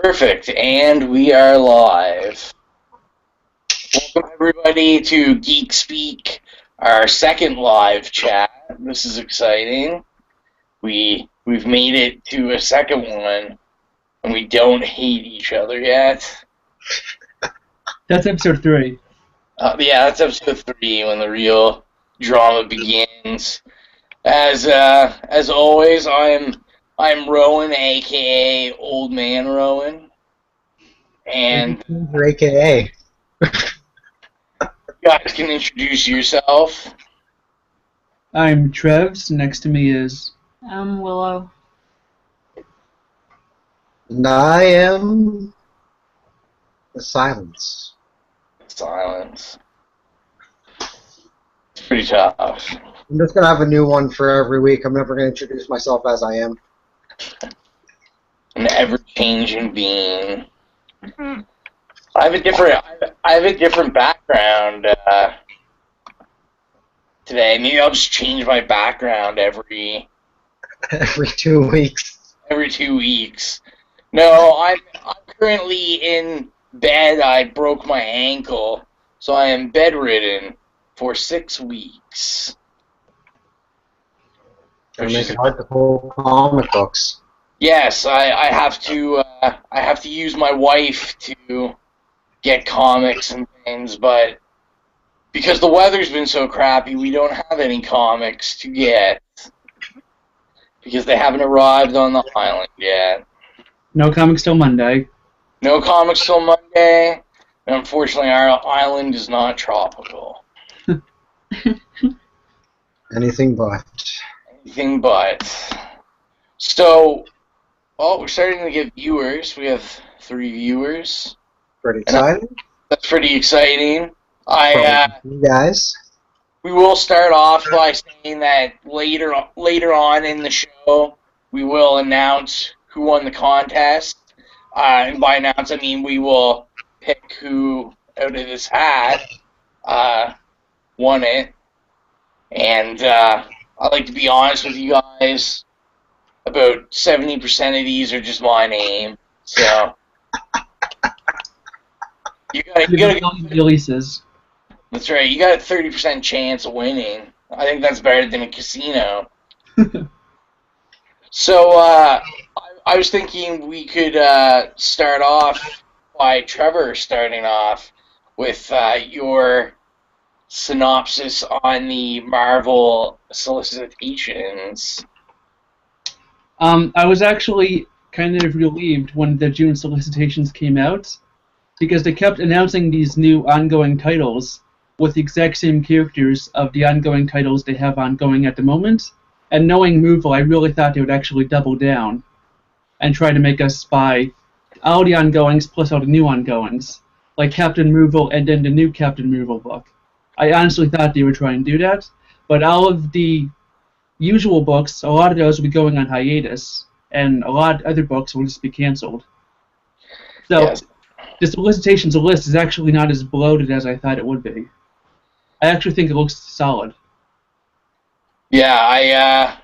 Perfect, and we are live. Welcome everybody to Geek Speak, our second live chat. This is exciting. We've made it to a second one, and we don't hate each other yet. That's episode 3. Yeah, that's episode 3 when the real drama begins. As always, I'm Rowan, aka Old Man Rowan, and Your AKA. you guys can introduce yourself. I'm Trevs. Next to me is... I'm Willow. And I am the silence. Silence. It's pretty tough. I'm just gonna have a new one for every week. I'm never gonna introduce myself as I am. An ever-changing being. I have a different background today. Maybe I'll just change my background every Every 2 weeks. 2 weeks. No, I'm currently in bed. I broke my ankle, so I am bedridden for 6 weeks. Gonna make it hard to pull comic books. Yes, I have to use my wife to get comics and things, but because the weather's been so crappy, we don't have any comics to get because they haven't arrived on the island yet. No comics till Monday. No comics till Monday, and unfortunately our island is not tropical. Anything but. Anything but. So, we're starting to get viewers. We have 3 viewers. Pretty excited. That's pretty exciting. You guys. We will start off by saying that later on in the show, we will announce who won the contest. And by announce, I mean we will pick who out of this hat won it. And I'd like to be honest with you guys. About 70% of these are just my name. So you gotta go. Releases. That's right. You got a 30% chance of winning. I think that's better than a casino. So I was thinking we could start off by Trevor starting off with your synopsis on the Marvel solicitations. I was actually kind of relieved when the June solicitations came out, because they kept announcing these new ongoing titles with the exact same characters of the ongoing titles they have ongoing at the moment. And knowing Marvel, I really thought they would actually double down and try to make us buy all the ongoings plus all the new ongoings, like Captain Marvel and then the new Captain Marvel book. I honestly thought they would try and do that, but all of the usual books, a lot of those will be going on hiatus, and a lot of other books will just be canceled. So, Yes. the solicitations list is actually not as bloated as I thought it would be. I actually think it looks solid. Yeah,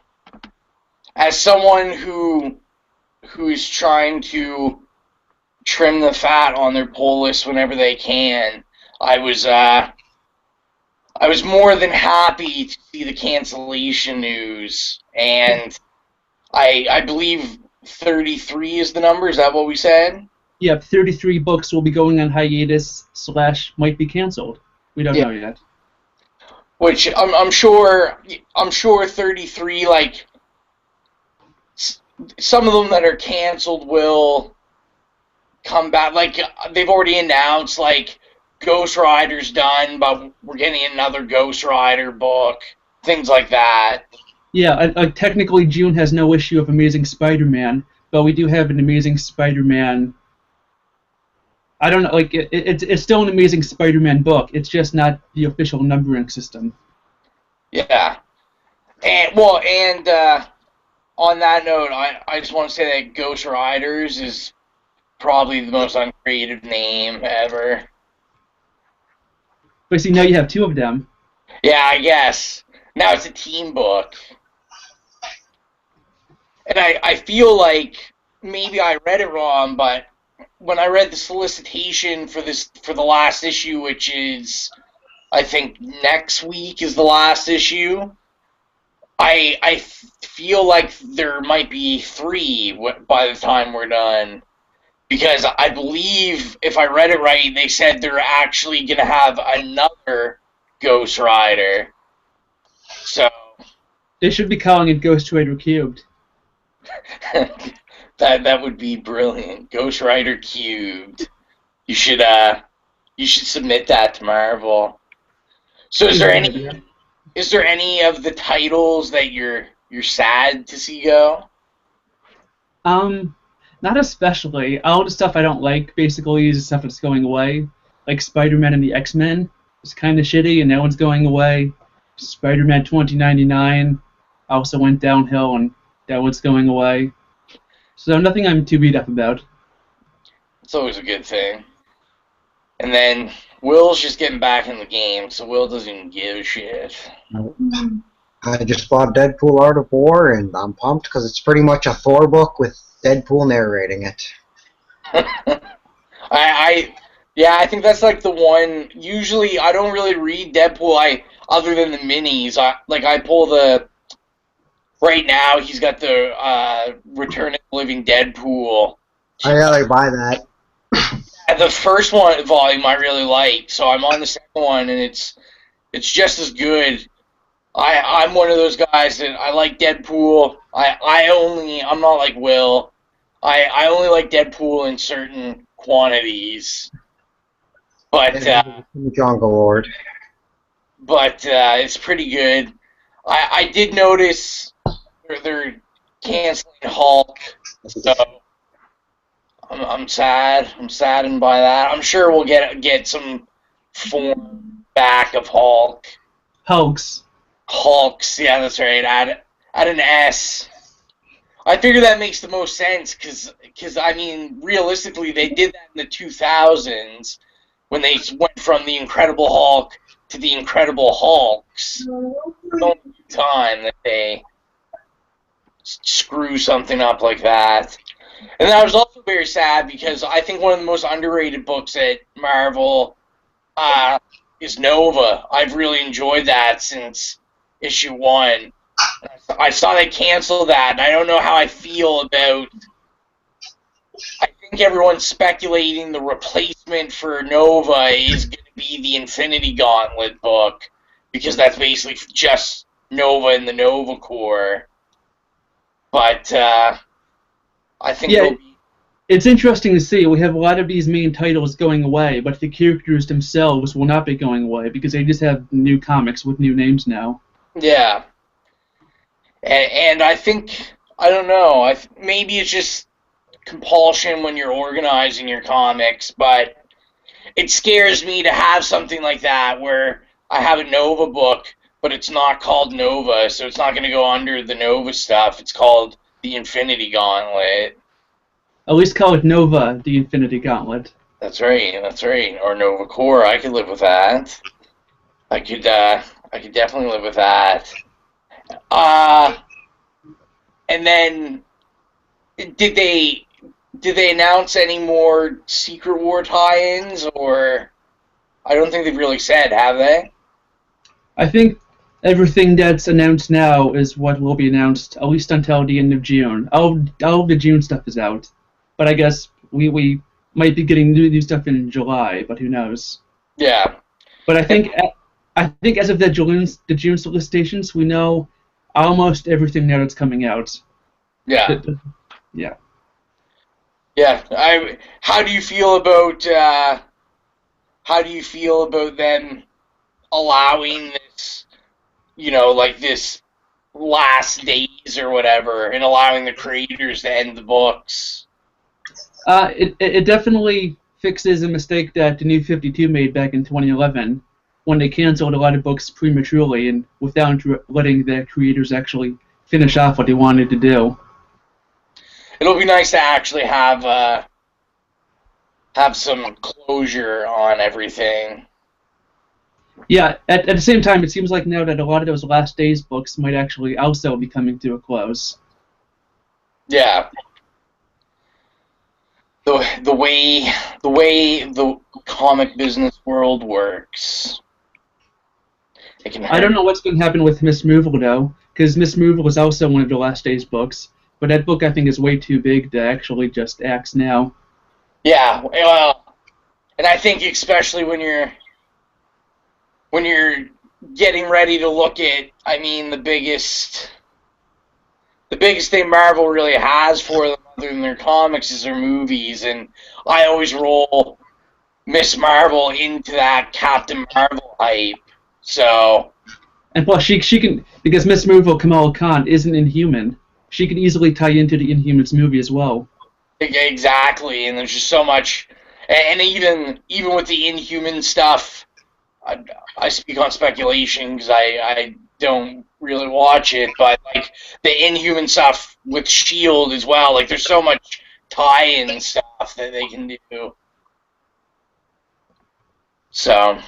as someone who's trying to trim the fat on their pull list whenever they can, I was more than happy to see the cancellation news, and I believe 33 is the number. Is that what we said? Yep, 33 books will be going on hiatus / might be canceled. We don't know yet. Which I'm sure 33, like some of them that are canceled will come back. Like they've already announced, like Ghost Rider's done, but we're getting another Ghost Rider book, things like that. Yeah, technically June has no issue of Amazing Spider-Man, but we do have an Amazing Spider-Man. I don't know, like it's still an Amazing Spider-Man book. It's just not the official numbering system. Yeah, and on that note, I just want to say that Ghost Riders is probably the most uncreative name ever. But see, now you have 2 of them. Yeah, I guess now it's a team book, and I feel like maybe I read it wrong, but when I read the solicitation for the last issue, which is I think next week is the last issue. I feel like there might be 3 by the time we're done, because I believe, if I read it right, they said they're actually going to have another Ghost Rider. So They should be calling it Ghost Rider Cubed. that would be brilliant. Ghost Rider Cubed. You should submit that to Marvel. So is there any of the titles that you're sad to see go? Not especially. All the stuff I don't like basically is the stuff that's going away. Like Spider-Man and the X-Men. It's kind of shitty, and that one's going away. Spider-Man 2099 also went downhill, and that one's going away. So nothing I'm too beat up about. It's always a good thing. And then Will's just getting back in the game, so Will doesn't even give a shit. I just bought Deadpool Art of War, and I'm pumped because it's pretty much a Thor book with Deadpool narrating it. I think that's like the one. Usually, I don't really read Deadpool. Other than the minis, I pull the. Right now, he's got the Return of the Living Deadpool. I gotta buy that. The first volume I really like, so I'm on the second one, and it's just as good. I'm one of those guys that I like Deadpool. I'm not like Will. I only like Deadpool in certain quantities. But Jungle Lord. But it's pretty good. I did notice they're canceling Hulk, so I'm sad. I'm saddened by that. I'm sure we'll get some form back of Hulk. Hulks, yeah, that's right. Add an S. I figure that makes the most sense because I mean, realistically, they did that in the 2000s when they went from the Incredible Hulk to the Incredible Hulks. It's only time that they screw something up like that. And I was also very sad because I think one of the most underrated books at Marvel is Nova. I've really enjoyed that since issue 1. I saw they cancel that, and I don't know how I feel about. I think everyone's speculating the replacement for Nova is going to be the Infinity Gauntlet book, because that's basically just Nova and the Nova Corps. But I think it's interesting to see. We have a lot of these main titles going away, but the characters themselves will not be going away because they just have new comics with new names now. Yeah. And I think, I don't know, maybe it's just compulsion when you're organizing your comics, but it scares me to have something like that where I have a Nova book, but it's not called Nova, so it's not going to go under the Nova stuff. It's called the Infinity Gauntlet. At least call it Nova, the Infinity Gauntlet. That's right. Or Nova Corps. I could live with that. I could definitely live with that. And then did they announce any more Secret War tie-ins, or I don't think they've really said, have they? I think everything that's announced now is what will be announced at least until the end of June. All the June stuff is out, but I guess we might be getting new stuff in July, but who knows? Yeah. But I think as of the June solicitations, we know almost everything now that's coming out. Yeah. Yeah. Yeah. How do you feel about them allowing this, like this last days or whatever, and allowing the creators to end the books? It definitely fixes a mistake that the New 52 made back in 2011 when they canceled a lot of books prematurely and without letting the creators actually finish off what they wanted to do. It'll be nice to actually have some closure on everything. Yeah, at the same time, it seems like now that a lot of those Last Days books might actually also be coming to a close. Yeah. the way the comic business world works. It can hurt. I don't know what's going to happen with Miss Marvel though, because Miss Marvel is also one of the Last Days books, but that book I think is way too big to actually just axe now. Yeah, well, and I think especially when you're getting ready to look at, I mean, the biggest thing Marvel really has for them other than their comics is their movies, and I always roll Miss Marvel into that Captain Marvel hype. So, And plus, she can, because Miss Marvel Kamala Khan isn't Inhuman, she could easily tie into the Inhumans movie as well. exactly, and there's just so much, and even with the Inhuman stuff, I speak on speculation because I don't really watch it, but like the Inhuman stuff with Shield as well, like there's so much tie-in stuff that they can do. So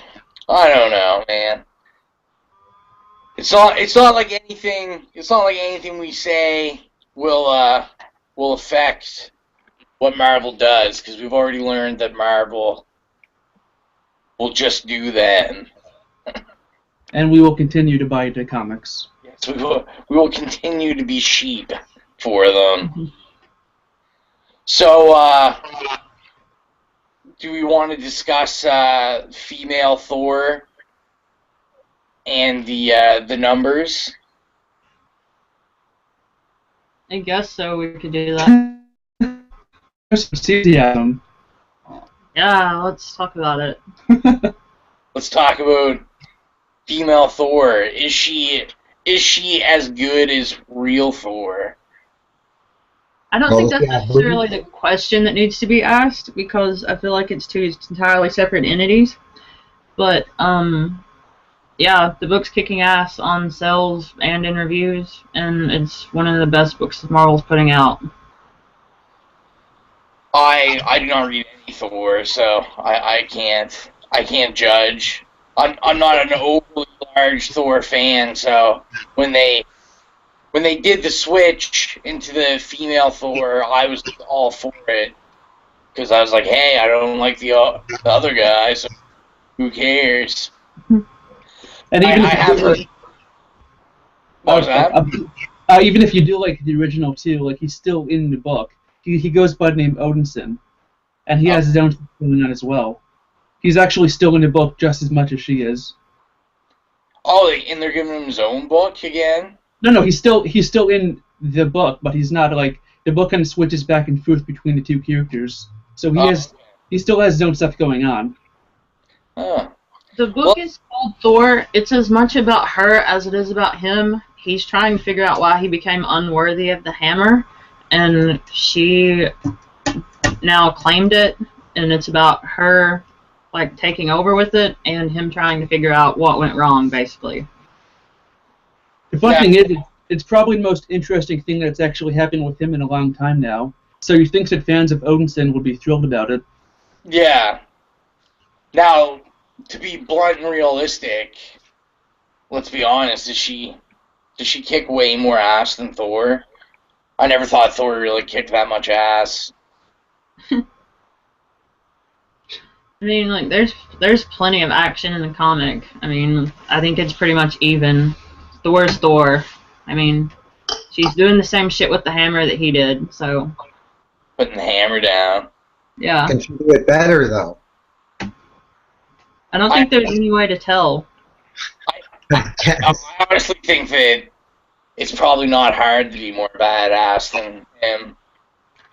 I don't know, man. It's not like anything we say will affect what Marvel does, because we've already learned that Marvel will just do that. And we will continue to buy the comics. Yes, we will continue to be sheep for them. So, do we want to discuss female Thor and the numbers? I guess so. We could do that. There's some enthusiasm. Yeah, let's talk about it. Let's talk about female Thor. Is she as good as real Thor? I don't Well, think that's yeah, necessarily the question that needs to be asked, because I feel like it's two entirely separate entities. But yeah, the book's kicking ass on sales and in reviews, and it's one of the best books Marvel's putting out. I do not read any Thor, so I can't judge. I'm not an overly large Thor fan, so when they did the switch into the female Thor, I was all for it, because I was like, hey, I don't like the other guy, so who cares? And even I have heard. What was that? Even if you do like the original too, like he's still in the book. He goes by the name Odinson, and he has his own stuff going on as well. He's actually still in the book just as much as she is. Oh, and they're giving him his own book again? No, he's still in the book, but he's not like the book kind of switches back and forth between the two characters. So he still has his own stuff going on. Oh. The book is called Thor. It's as much about her as it is about him. He's trying to figure out why he became unworthy of the hammer, and she now claimed it, and it's about her like taking over with it and him trying to figure out what went wrong, basically. The fun thing is, it's probably the most interesting thing that's actually happened with him in a long time now. So you think that fans of Odinson would be thrilled about it. Yeah. Now, to be blunt and realistic, let's be honest, does she kick way more ass than Thor? I never thought Thor really kicked that much ass. I mean, like, there's plenty of action in the comic. I mean, I think it's pretty much even. Thor's Thor. I mean, she's doing the same shit with the hammer that he did, so. Putting the hammer down. Yeah. Can she do it better, though? I don't think there's any way to tell. I honestly think that it's probably not hard to be more badass than him.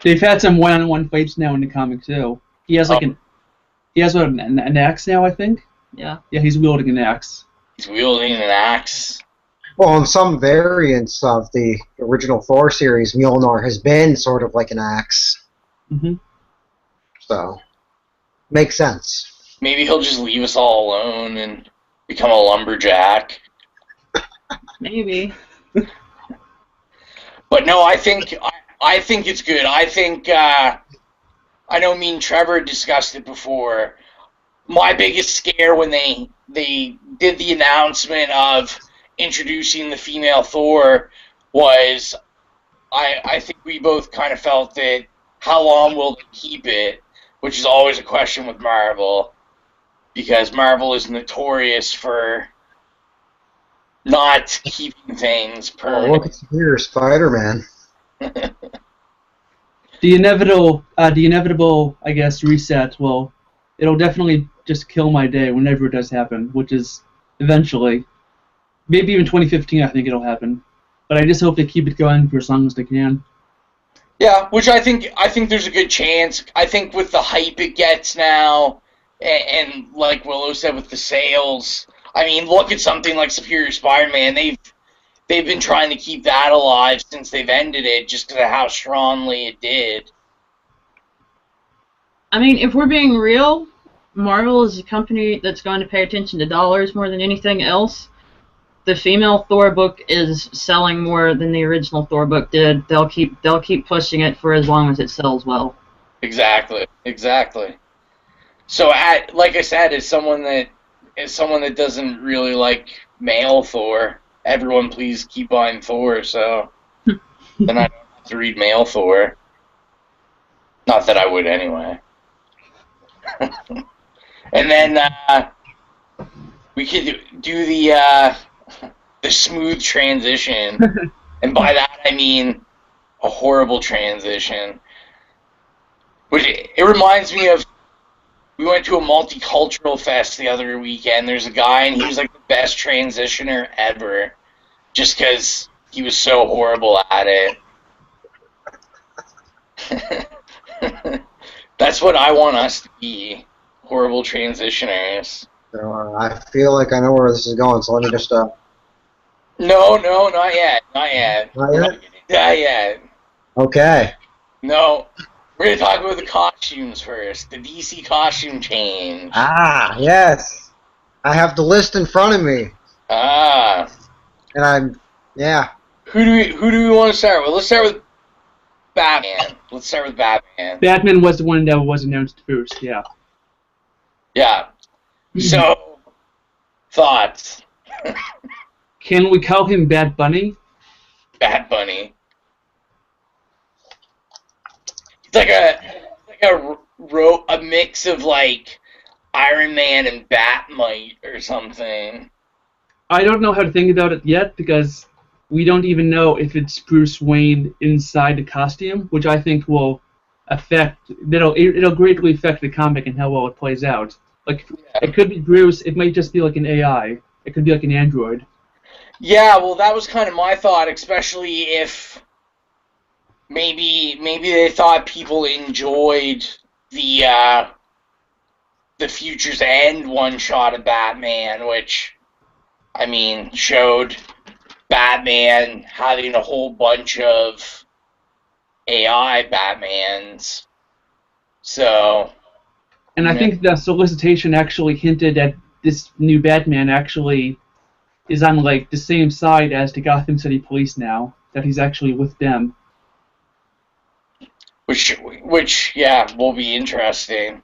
They've had some one-on-one fights now in the comic too. He has like an axe now, I think. Yeah. Yeah, he's wielding an axe. He's wielding an axe. Well, in some variants of the original Thor series, Mjolnir has been sort of like an axe. Mm-hmm. So, makes sense. Maybe he'll just leave us all alone and become a lumberjack. Maybe. But no, I think it's good. I think I know me and Trevor discussed it before. My biggest scare when they did the announcement of introducing the female Thor was I think we both kind of felt that how long will they keep it, which is always a question with Marvel, because Marvel is notorious for not keeping things Oh, look, permanent. it's here, Spider-Man. The inevitable, I guess, reset will, it'll definitely just kill my day whenever it does happen, which is eventually, maybe even 2015. I think it'll happen, but I just hope they keep it going for as long as they can. Yeah, which I think there's a good chance. I think with the hype it gets now, and like Willow said with the sales, I mean, look at something like Superior Spider-Man. They've been trying to keep that alive since they've ended it, just because of how strongly it did. I mean, if we're being real, Marvel is a company that's going to pay attention to dollars more than anything else. The female Thor book is selling more than the original Thor book did. They'll keep pushing it for as long as it sells well. Exactly. So, like I said, as someone that doesn't really like male Thor, everyone please keep buying Thor. So then I don't have to read male Thor. Not that I would anyway. And then we could do the smooth transition, and by that I mean a horrible transition. Which it reminds me of. We went to a multicultural fest the other weekend. There's a guy, and he was like the best transitioner ever, just because he was so horrible at it. That's what I want us to be, horrible transitioners. So, I feel like I know where this is going, so let me just, No, not yet. Not yet? Not yet. Okay. No. We're going to talk about the costumes first. The DC costume change. Ah, yes. I have the list in front of me. Ah. And yeah. Who do we want to start with? Let's start with Batman. Batman was the one that was announced first, yeah. Yeah. So, thoughts? Can we call him Bat Bunny? Bat Bunny. It's like a mix of like Iron Man and Batmite or something. I don't know how to think about it yet because we don't even know if it's Bruce Wayne inside the costume, which I think will it'll greatly affect the comic and how well it plays out. Like, It could be Bruce, it might just be like an AI. It could be like an android. Yeah, well, that was kind of my thought, especially if maybe they thought people enjoyed the Future's End one shot of Batman, which, I mean, showed Batman having a whole bunch of AI Batmans. So. And I think the solicitation actually hinted at this new Batman actually is on like the same side as the Gotham City Police now, that he's actually with them. Which yeah, will be interesting.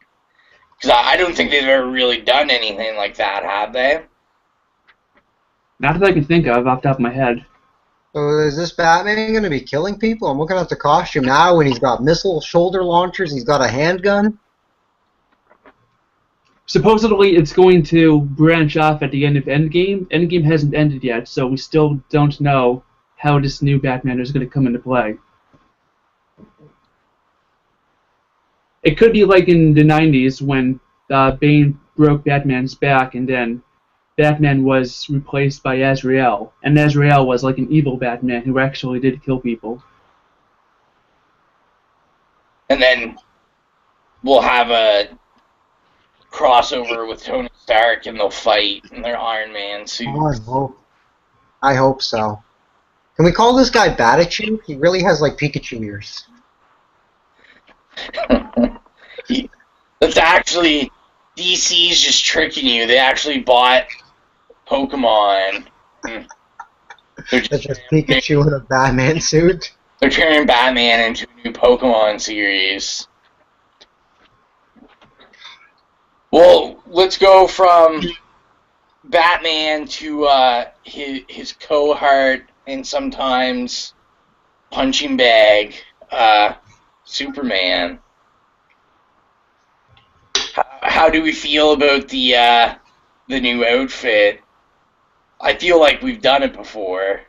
Because I don't think they've ever really done anything like that, have they? Not that I can think of off the top of my head. So is this Batman going to be killing people? I'm looking at the costume now, and he's got missile shoulder launchers. He's got a handgun. Supposedly, it's going to branch off at the end of Endgame. Endgame hasn't ended yet, so we still don't know how this new Batman is going to come into play. It could be like in the 90s when Bane broke Batman's back, and then Batman was replaced by Azrael, and Azrael was like an evil Batman who actually did kill people. And then we'll have a crossover with Tony Stark, and they'll fight in their Iron Man suits. Oh, I hope so. Can we call this guy Batachu? He really has like Pikachu ears. That's actually DC's just tricking you. They actually bought Pokemon. That's just Pikachu in a Batman suit. They're turning Batman into a new Pokemon series. Well, let's go from Batman to his cohort and sometimes punching bag, Superman. How do we feel about the new outfit? I feel like we've done it before.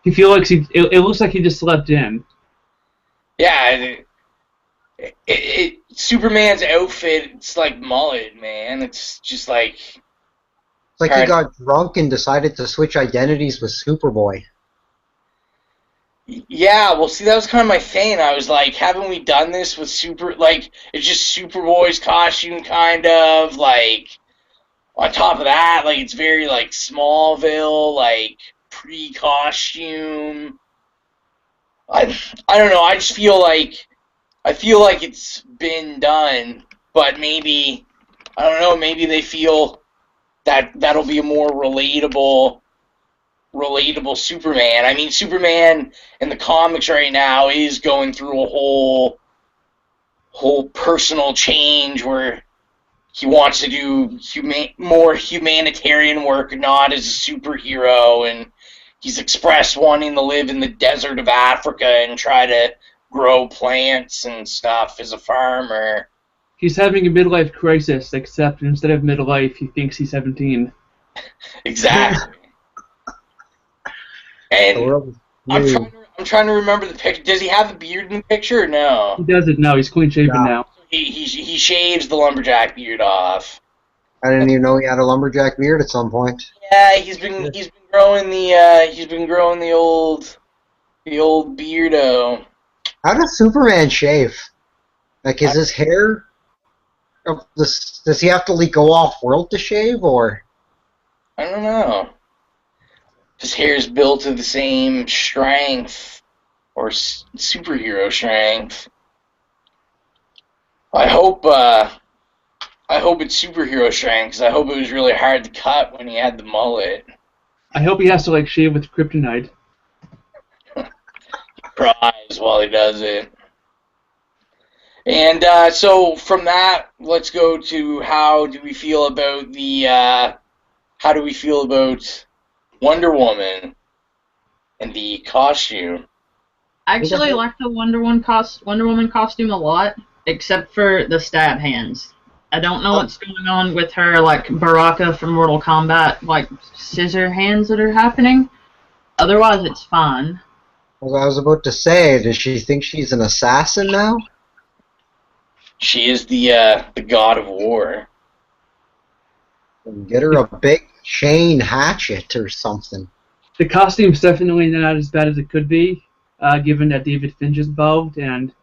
You feel like it looks like he just slept in. Yeah, Superman's outfit, it's like mullet, man. It's just like... It's like he got drunk and decided to switch identities with Superboy. Yeah, well, see, that was kind of my thing. I was like, haven't we done this with it's just Superboy's costume, kind of, like, on top of that, like, it's very, like, Smallville, like, pre-costume. I don't know, I just feel like, it's been done, but maybe, I don't know, maybe they feel that that'll be a more relatable Superman. I mean, Superman in the comics right now is going through a whole personal change where he wants to do more humanitarian work, not as a superhero, and he's expressed wanting to live in the desert of Africa and try to grow plants and stuff as a farmer. He's having a midlife crisis, except instead of midlife, he thinks he's 17. Exactly. And I'm trying to remember the picture. Does he have the beard in the picture or no? He doesn't know. He's clean shaven now. He shaves the lumberjack beard off. I didn't even know he had a lumberjack beard at some point. Yeah, he's been growing the old beardo. How does Superman shave? Like, is his hair? Does he have to like go off world to shave, or? I don't know. His hair is built to the same strength, or superhero strength. I hope it's superhero strength, because I hope it was really hard to cut when he had the mullet. I hope he has to like shave with kryptonite. He cries while he does it. And so from that, let's go to how do we feel about Wonder Woman and the costume. I actually like the Wonder Woman costume a lot, except for the stab hands. I don't know what's going on with her, like Baraka from Mortal Kombat, like scissor hands that are happening. Otherwise, it's fine. Well, I was about to say, does she think she's an assassin now? She is the god of war. Get her a big chain hatchet or something. The costume's definitely not as bad as it could be, given that David Finch is involved, and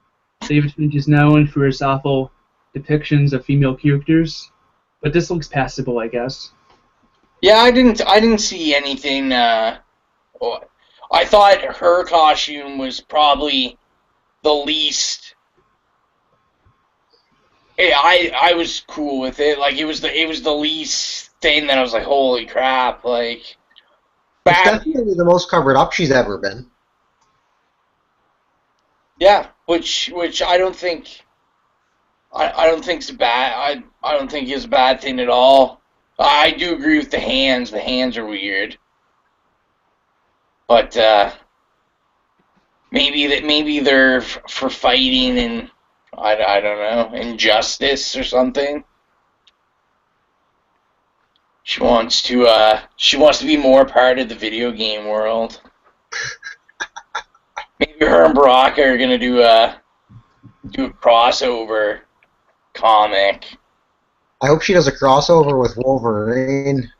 David Finch is known for his awful depictions of female characters. But this looks passable, I guess. Yeah, I didn't see anything. I thought her costume was probably the least. Yeah, I was cool with it. Like it was the least thing that I was like, holy crap! Like, it's definitely the most covered up she's ever been. Yeah, which I don't think. I don't think it's bad. I don't think it's a bad thing at all. I do agree with the hands. The hands are weird, but maybe they're for fighting and. I don't know, injustice or something. She wants to be more part of the video game world. Maybe her and Baraka are gonna do a crossover comic. I hope she does a crossover with Wolverine.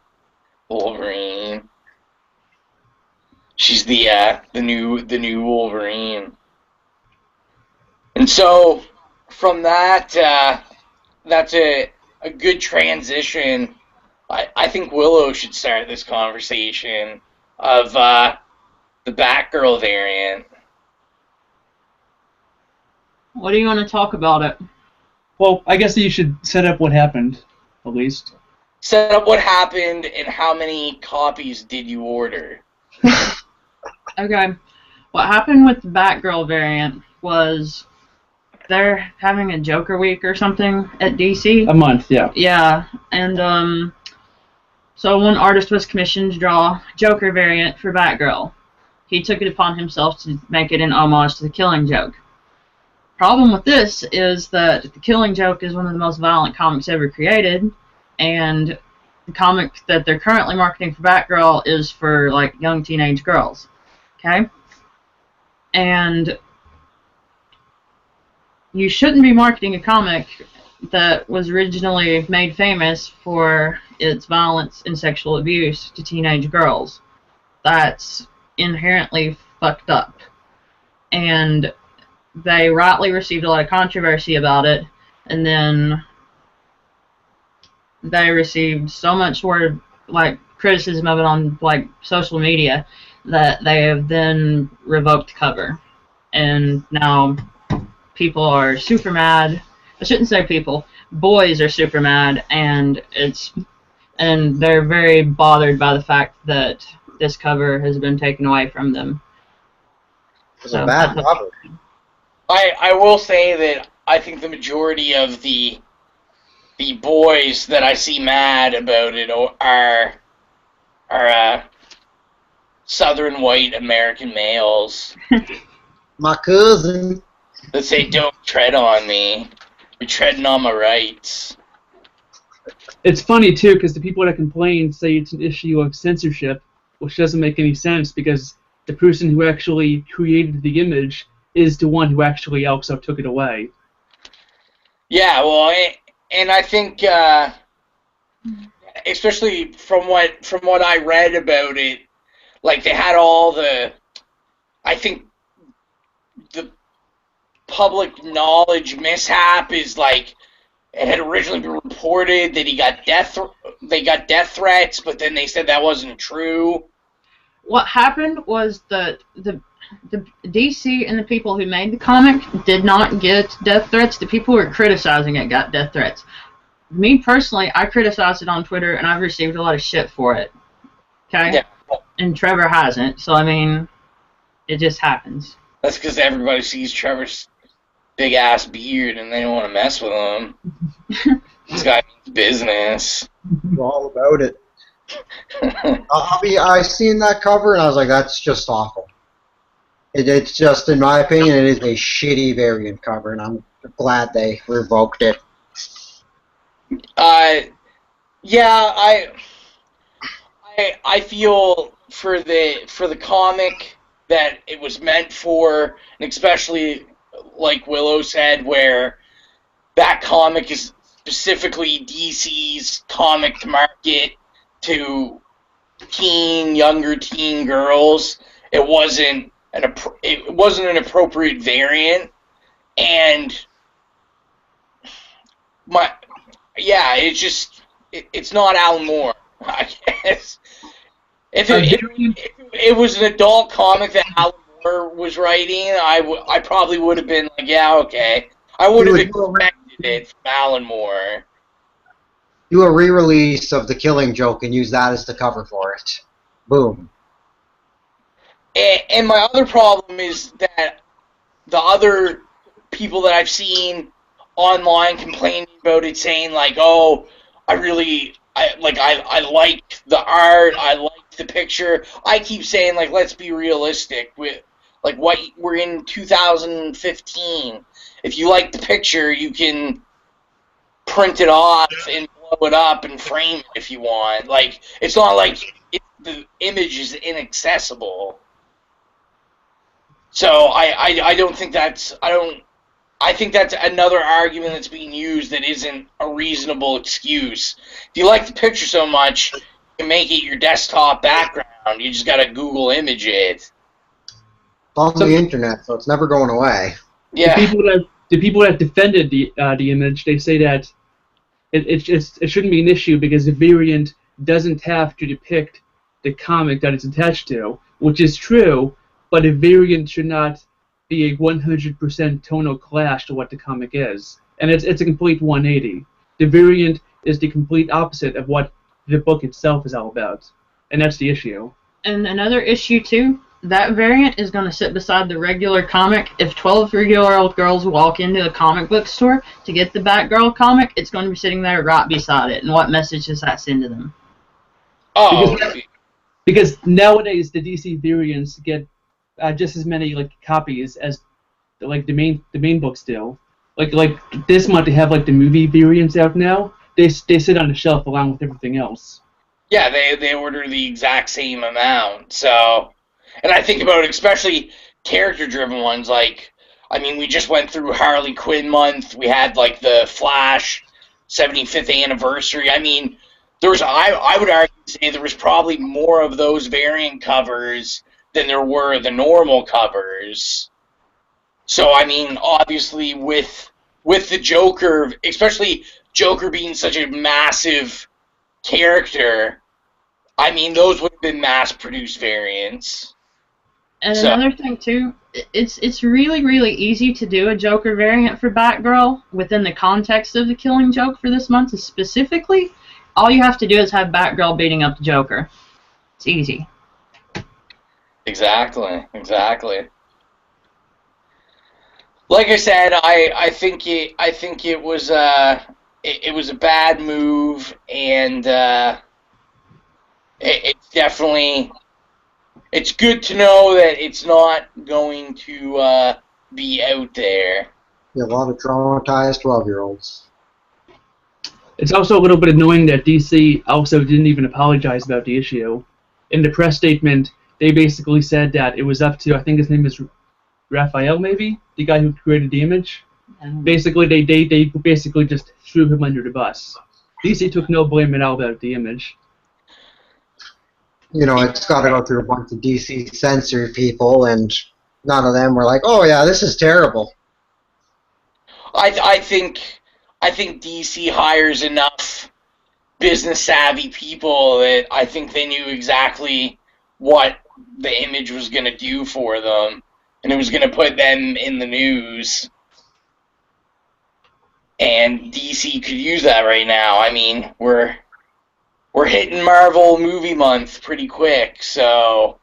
Wolverine. She's the new Wolverine. And so from that, that's a good transition. I think Willow should start this conversation of the Batgirl variant. What do you want to talk about it? Well, I guess you should set up what happened, at least. Set up what happened and how many copies did you order? Okay. What happened with the Batgirl variant was they're having a Joker week or something at DC. A month, yeah. Yeah, and so one artist was commissioned to draw Joker variant for Batgirl. he took it upon himself to make it an homage to The Killing Joke. Problem with this is that The Killing Joke is one of the most violent comics ever created, and the comic that they're currently marketing for Batgirl is for, like, young teenage girls. Okay? And you shouldn't be marketing a comic that was originally made famous for its violence and sexual abuse to teenage girls. That's inherently fucked up. And they rightly received a lot of controversy about it, and then they received so much word, like, criticism of it on, like, social media that they have then revoked the cover. And now people are super mad. I shouldn't say people. Boys are super mad, and they're very bothered by the fact that this cover has been taken away from them. It's a bad cover. I will say that I think the majority of the boys that I see mad about it are Southern white American males. My cousin. That say, "Don't tread on me. You're treading on my rights." It's funny, too, because the people that complain say it's an issue of censorship, which doesn't make any sense, because the person who actually created the image is the one who actually also took it away. Yeah, well, and I think, especially from what I read about it, like, they had all the, I think, the public knowledge mishap is, like, it had originally been reported that they got death threats, but then they said that wasn't true. What happened was that the DC and the people who made the comic did not get death threats. The people who were criticizing it got death threats. Me personally, I criticized it on Twitter, and I've received a lot of shit for it. Okay? Yeah. And Trevor hasn't, so I mean, it just happens. That's because everybody sees Trevor's big-ass beard, and they don't want to mess with him. This guy means business. We're all about it. I seen that cover, and I was like, that's just awful. It's just, in my opinion, it is a shitty variant cover, and I'm glad they revoked it. Yeah, I feel for the comic that it was meant for, and especially like Willow said, where that comic is specifically DC's comic to market to younger teen girls. It wasn't an appropriate variant, and it's not Alan Moore, I guess. If it was an adult comic that Alan Moore was writing, I probably would have been like, yeah, okay. I would have expected it from Alan Moore. Do a re-release of The Killing Joke and use that as the cover for it. Boom. And my other problem is that the other people that I've seen online complaining about it, saying like, "Oh, I like the art, I like the picture." I keep saying, like, let's be realistic. We're in 2015. If you like the picture, you can print it off and blow it up and frame it if you want. Like, it's not like the image is inaccessible. So I don't think that's I think that's another argument that's being used that isn't a reasonable excuse. If you like the picture so much, you can make it your desktop background. You just gotta Google image it. It's on the internet, so it's never going away. Yeah. The people that defended the image, they say that it shouldn't be an issue because the variant doesn't have to depict the comic that it's attached to, which is true, but a variant should not be a 100% tonal clash to what the comic is. And it's a complete 180. The variant is the complete opposite of what the book itself is all about. And that's the issue. And another issue, too, that variant is going to sit beside the regular comic. If 12-year-old girls walk into a comic book store to get the Batgirl comic, it's going to be sitting there right beside it. And what message does that send to them? Oh. Because nowadays the DC variants get just as many like copies as like the main books do. Like this month they have like the movie variants out now. They sit on the shelf along with everything else. Yeah, they order the exact same amount. So, and I think about it, especially character-driven ones. Like, I mean, we just went through Harley Quinn month. We had like the Flash 75th anniversary. I mean, I would argue say there was probably more of those variant covers than there were the normal covers. So, I mean, obviously with the Joker, especially Joker being such a massive character, I mean, those would have been mass-produced variants. And another thing too, it's really really easy to do a Joker variant for Batgirl within the context of the Killing Joke for this month specifically. All you have to do is have Batgirl beating up the Joker. It's easy. Exactly. Like I said, I think it was it was a bad move, and it's definitely, it's good to know that it's not going to be out there. Yeah, a lot of traumatized 12-year-olds. It's also a little bit annoying that DC also didn't even apologize about the issue. In the press statement, they basically said that it was up to, I think his name is Raphael, maybe? The guy who created the image? Basically, they basically just threw him under the bus. DC took no blame at all about the image. You know, it's got to go through a bunch of DC censor people, and none of them were like, oh yeah, this is terrible. I think DC hires enough business-savvy people that I think they knew exactly what the image was going to do for them, and it was going to put them in the news. And DC could use that right now. I mean, we're hitting Marvel movie month pretty quick, so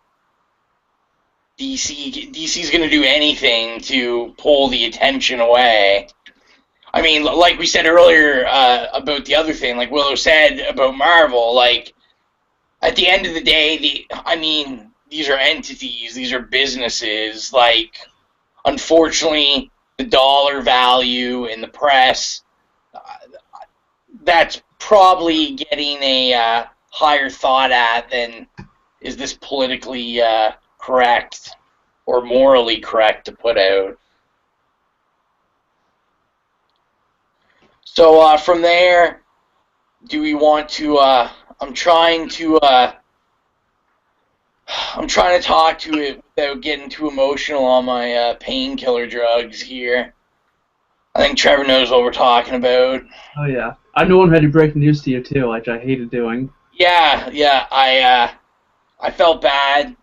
DC's going to do anything to pull the attention away. I mean, like we said earlier about the other thing, like Willow said about Marvel, like, at the end of the day, I mean, these are entities, these are businesses, like, unfortunately, the dollar value in the press, that's probably getting a higher thought at than is this politically correct or morally correct to put out. So from there, do we want to? I'm trying to talk to it without getting too emotional on my painkiller drugs here. I think Trevor knows what we're talking about. Oh yeah, I'm the one who had to break the news to you too, which I hated doing. Yeah, I felt bad.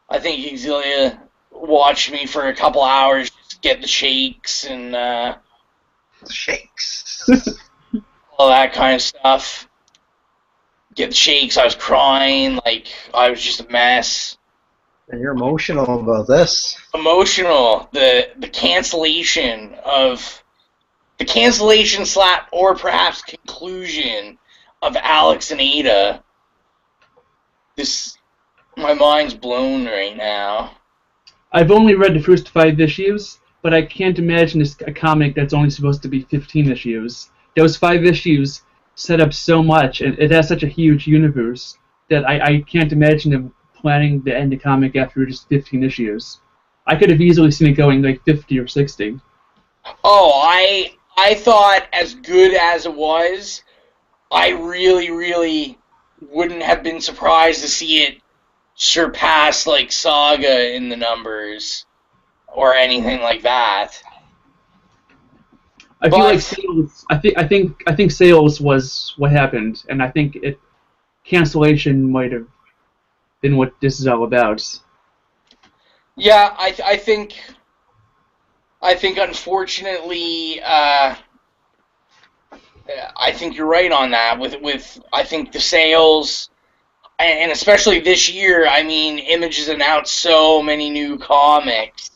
I think Exilia watched me for a couple hours just get the shakes and Shakes. all that kind of stuff. Get the shakes. I was crying, like I was just a mess. And you're emotional about this. Emotional. The cancellation slap or perhaps conclusion of Alex and Ada. My mind's blown right now. I've only read the first 5 issues, but I can't imagine a comic that's only supposed to be 15 issues. Those 5 issues set up so much, and it has such a huge universe that I can't imagine them planning to end the comic after just 15 issues. I could have easily seen it going like 50 or 60. Oh, I thought as good as it was, I really, really wouldn't have been surprised to see it surpass like Saga in the numbers or anything like that. I feel like sales. I think sales was what happened, and I think cancellation might have been what this is all about. Yeah, I think unfortunately, I think you're right on that. With I think the sales, and especially this year, I mean, Image has announced so many new comics,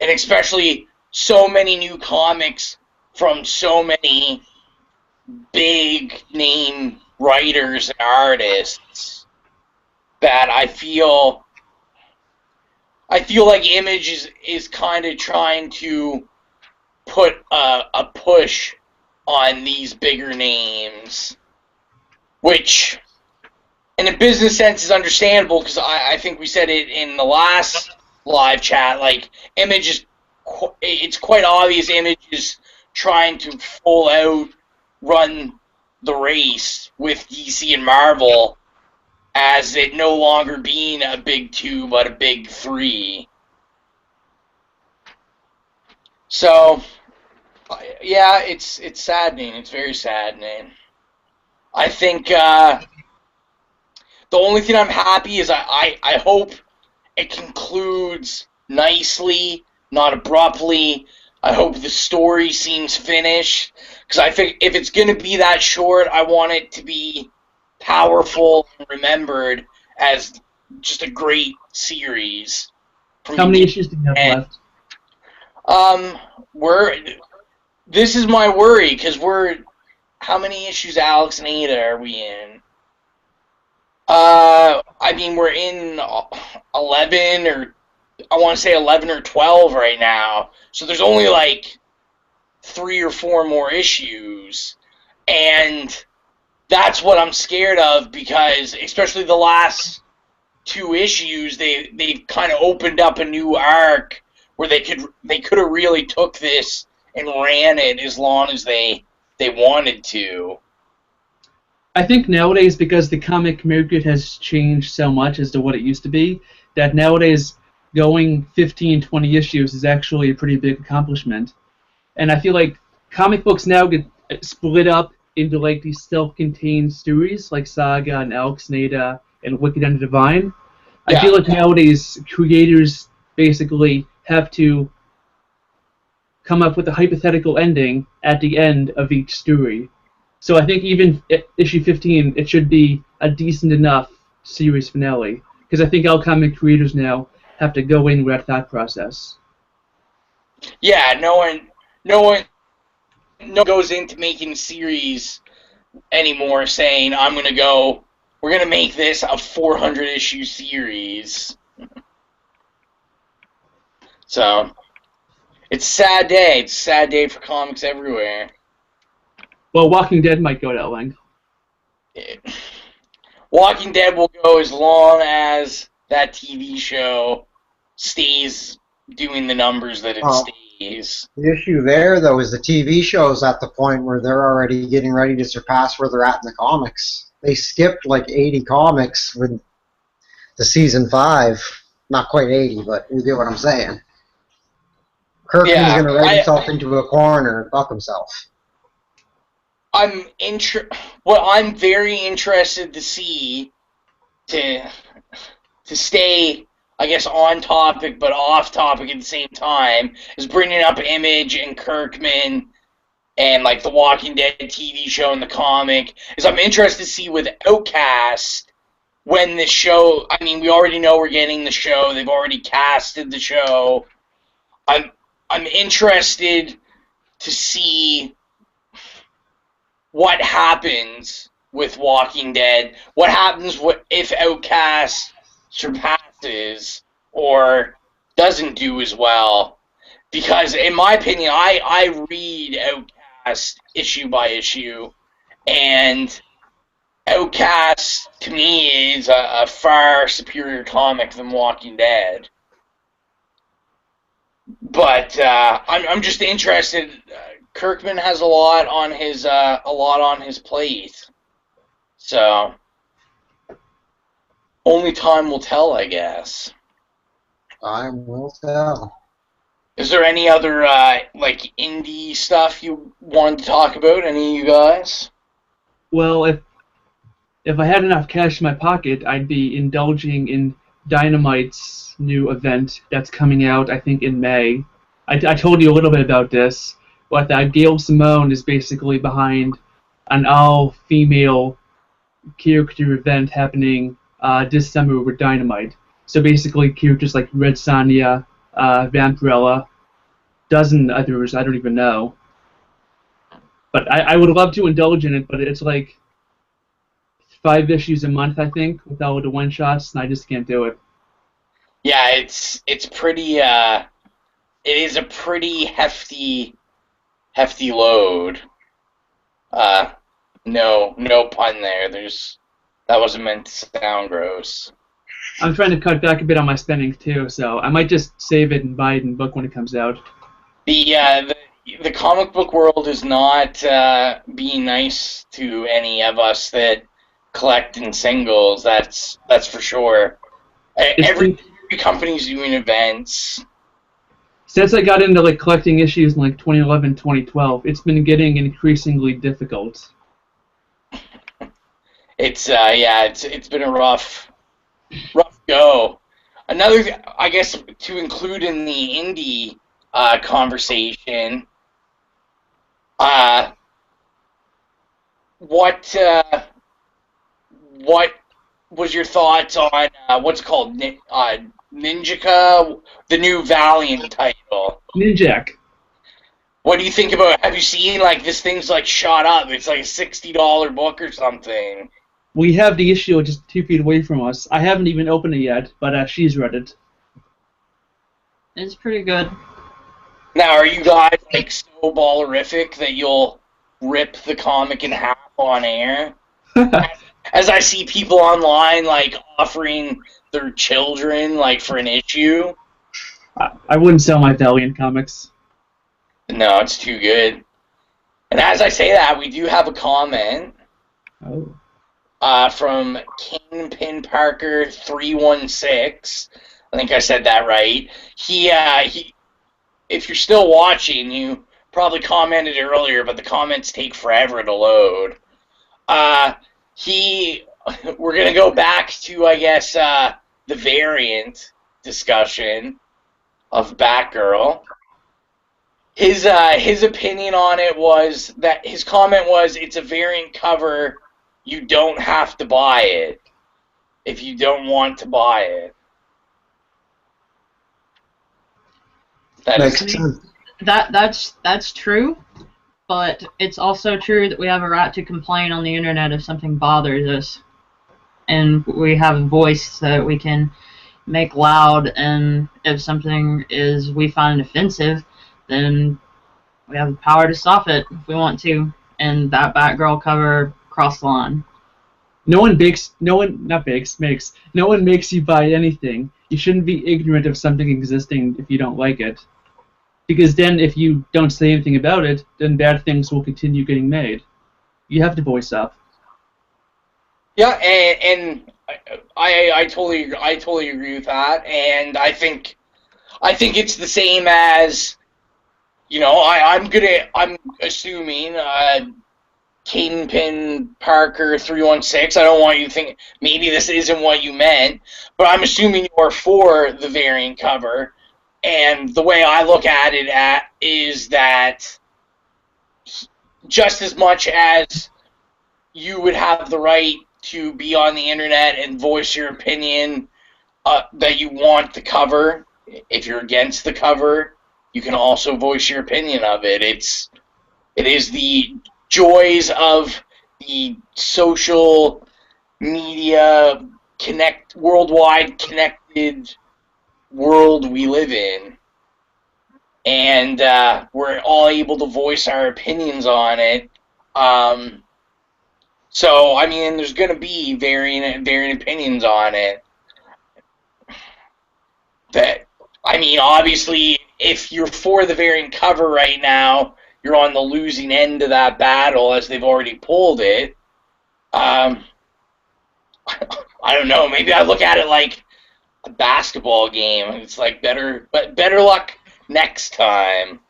and especially so many new comics from so many big name writers and artists that I feel I feel like Image is kind of trying to put a push on these bigger names, which in a business sense is understandable because I think we said it in the last live chat. Like Image is, it's quite obvious Image is trying to full out run the race with DC and Marvel as it no longer being a big two but a big three. So yeah, it's saddening. It's very saddening. I think the only thing I'm happy is I hope it concludes nicely, not abruptly. I hope the story seems finished, because I think if it's going to be that short, I want it to be powerful and remembered as just a great series. How many issues do you have left? This is my worry, because how many issues, Alex and Ada, are we in? I mean, we're in 11 or I want to say 11 or 12 right now. So there's only like 3 or 4 more issues. And that's what I'm scared of, because especially the last 2 issues, they've kind of opened up a new arc where they could have really took this and ran it as long as they wanted to. I think nowadays, because the comic market has changed so much as to what it used to be, that nowadays going 15, 20 issues is actually a pretty big accomplishment. And I feel like comic books now get split up into like these self-contained stories, like Saga and Alex and Ada and Wicked and Divine. Yeah. I feel like nowadays creators basically have to come up with a hypothetical ending at the end of each story. So I think even issue 15, it should be a decent enough series finale, because I think all comic creators now have to go in with that thought process. Yeah, no one goes into making a series anymore saying, we're gonna make this a 400 issue series. So it's a sad day. It's a sad day for comics everywhere. Well, Walking Dead might go that length. Walking Dead will go as long as that TV show stays doing the numbers that it stays. The issue there, though, is the TV show's at the point where they're already getting ready to surpass where they're at in the comics. They skipped like 80 comics with the season 5. Not quite 80, but you get what I'm saying. Kirkman's going to write himself into a corner and fuck himself. I'm very interested to see, to stay, I guess, on topic but off topic at the same time, is bringing up Image and Kirkman and like the Walking Dead TV show and the comic. Is I'm interested to see with Outcast when the show. I mean, we already know we're getting the show. They've already casted the show. I'm interested to see what happens with Walking Dead. What happens if Outcast surpasses or doesn't do as well? Because in my opinion, I read Outcast issue by issue, and Outcast to me is a far superior comic than Walking Dead. But I'm just interested. Kirkman has a lot on his plate, so only time will tell, I guess. Time will tell. Is there any other like indie stuff you wanted to talk about? Any of you guys? Well, if I had enough cash in my pocket, I'd be indulging in Dynamite's new event that's coming out, I think, in May. I told you a little bit about this, but Gail Simone is basically behind an all-female character event happening this summer with Dynamite. So basically characters like Red Sonja, Vampirella, dozen others I don't even know. But I would love to indulge in it, but it's like 5 issues a month, I think, with all the one-shots, and I just can't do it. Yeah, it's pretty. It is a pretty hefty load. No pun there. That wasn't meant to sound gross. I'm trying to cut back a bit on my spending too, so I might just save it and buy it in book when it comes out. The comic book world is not being nice to any of us that collect in singles. That's for sure. Every company's doing events. Since I got into like collecting issues in like 2011, 2012, it's been getting increasingly difficult. It's been a rough go. Another, I guess, to include in the indie conversation. What was your thoughts on what's called Ninjaka, the new Valiant title? Ninjak. What do you think about? Have you seen like this thing's like shot up? It's like a $60 book or something. We have the issue just 2 feet away from us. I haven't even opened it yet, but she's read it. It's pretty good. Now, are you guys like so ballerific that you'll rip the comic in half on air? As I see people online like offering their children like for an issue. I wouldn't sell my Valiant comics. No, it's too good. And as I say that, we do have a comment. Oh. From Kingpin Parker 316. I think I said that right. He if you're still watching, you probably commented earlier, but the comments take forever to load. We're gonna go back to, I guess, the variant discussion of Batgirl. His opinion on it was that his comment was, it's a variant cover. You don't have to buy it if you don't want to buy it. That's true, but it's also true that we have a right to complain on the internet if something bothers us, and we have a voice that we can make loud. And if something we find offensive, then we have the power to stop it if we want to. And that Batgirl cover crossed the line. No one makes you buy anything. You shouldn't be ignorant of something existing if you don't like it. Because then if you don't say anything about it, then bad things will continue getting made. You have to voice up. Yeah, and I totally agree with that, and I think it's the same as, you know, I'm assuming Kingpin Parker 316. I don't want you to think maybe this isn't what you meant, but I'm assuming you're for the variant cover. And the way I look at it is that just as much as you would have the right to be on the internet and voice your opinion that you want the cover, if you're against the cover, you can also voice your opinion of it. It is the joys of the social media worldwide connected world we live in, and we're all able to voice our opinions on it. So I mean, there's going to be varying opinions on it. That, I mean, obviously, if you're for the variant cover right now, you're on the losing end of that battle, as they've already pulled it. I don't know. Maybe I look at it like a basketball game. It's like better luck next time.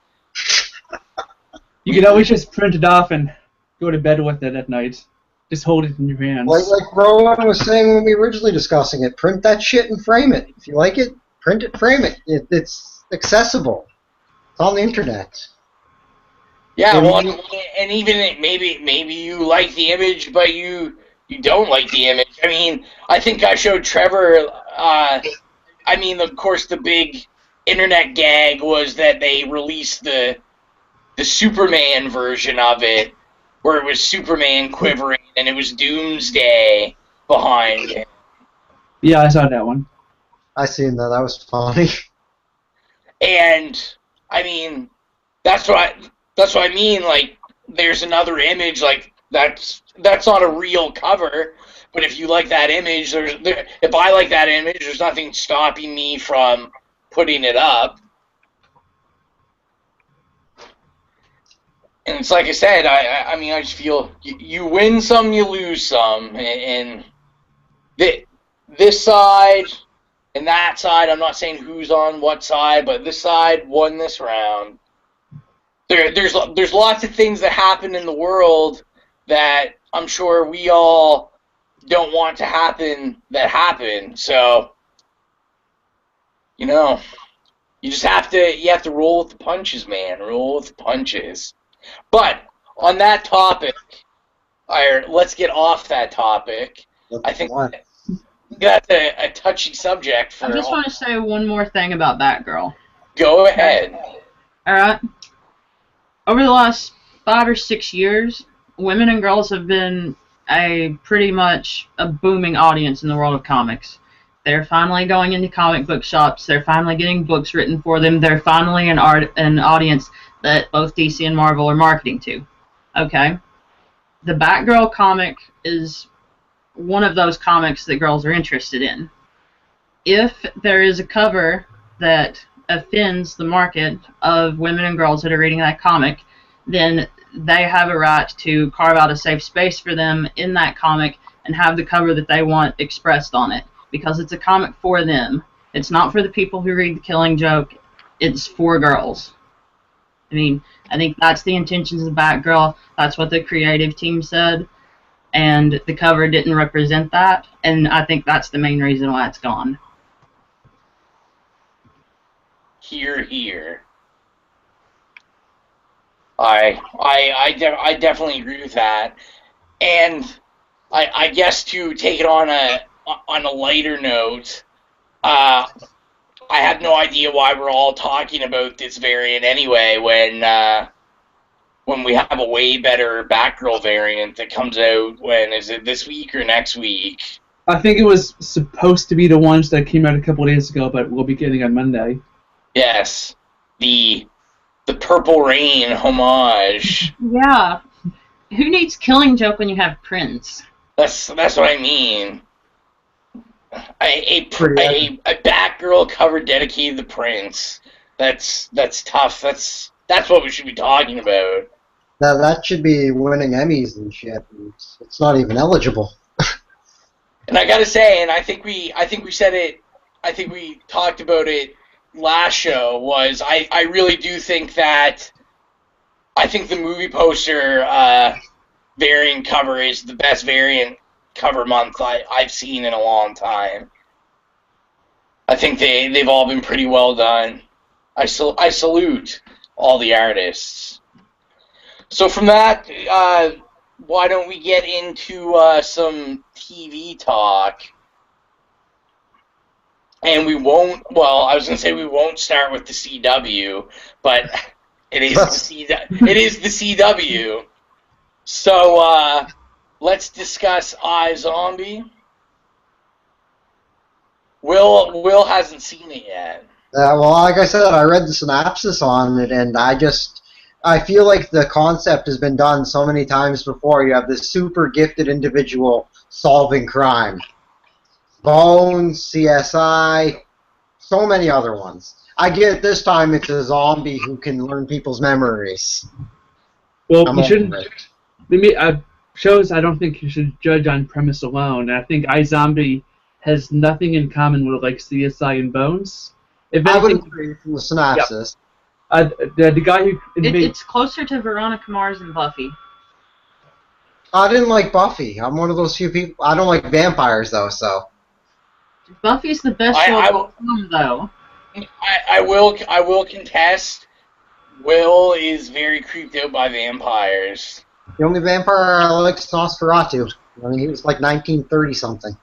You can always just print it off and go to bed with it at night. Just hold it in your hands. Like Rowan was saying when we were originally discussing it, print that shit and frame it. If you like it, print it, frame it. It's accessible. It's on the internet. Yeah, well, and even maybe you like the image, but you don't like the image. I mean, I think I showed Trevor. I mean, of course, the big internet gag was that they released the Superman version of it, where it was Superman quivering and it was Doomsday behind him. Yeah, I saw that one. I seen that. That was funny. And I mean, that's what I mean. Like, there's another image like that's not a real cover. But if you like that image, if I like that image, there's nothing stopping me from putting it up. And it's like I said, I mean, I just feel you win some, you lose some, and this side and that side, I'm not saying who's on what side, but this side won this round. There's lots of things that happen in the world that I'm sure we all don't want to happen that happen. So, you know, you have to roll with the punches, man. Roll with the punches. But on that topic, let's get off that topic. I think that's a touchy subject for. I just want to say one more thing about Batgirl. Go ahead. All right. Over the last 5 or 6 years, women and girls have been pretty much a booming audience in the world of comics. They're finally going into comic book shops. They're finally getting books written for them. They're finally an audience that both DC and Marvel are marketing to. Okay? The Batgirl comic is one of those comics that girls are interested in. If there is a cover that offends the market of women and girls that are reading that comic, then they have a right to carve out a safe space for them in that comic and have the cover that they want expressed on it, because it's a comic for them. It's not for the people who read The Killing Joke. It's for girls. I mean, I think that's the intentions of Batgirl. That's what the creative team said, and the cover didn't represent that, and I think that's the main reason why it's gone. Here. I definitely agree with that, and I guess to take it on a lighter note, I have no idea why we're all talking about this variant anyway when we have a way better Batgirl variant that comes out. When is it, this week or next week? I think it was supposed to be the ones that came out a couple days ago, but we'll be getting on Monday. Yes, the Purple Rain homage. Yeah. Who needs Killing Joke when you have Prince? That's what I mean. A Batgirl cover dedicated to Prince. That's tough. That's what we should be talking about. That should be winning Emmys and shit. It's not even eligible. And I gotta say, and I think we said it. I think we talked about it last show. Was I really do think that I think the movie poster variant cover is the best variant cover month I've seen in a long time. I think they've all been pretty well done. I salute all the artists. So from that, why don't we get into some TV talk? And we won't. Well, I was gonna say we won't start with the CW, but it is the CW. So let's discuss iZombie. Will hasn't seen it yet. Well, like I said, I read the synopsis on it, and I feel like the concept has been done so many times before. You have this super gifted individual solving crime. Bones, CSI, so many other ones. I get this time it's a zombie who can learn people's memories. Well, you shouldn't. Shows I don't think you should judge on premise alone. I think iZombie has nothing in common with like CSI and Bones. If I would anything, agree from the synopsis. The guy who it's closer to Veronica Mars and Buffy. I didn't like Buffy. I'm one of those few people. I don't like vampires though, so. Buffy's the best show of all time, though. I will contest. Will is very creeped out by vampires. The only vampire I like is Nosferatu. I mean, he was like 1930 something.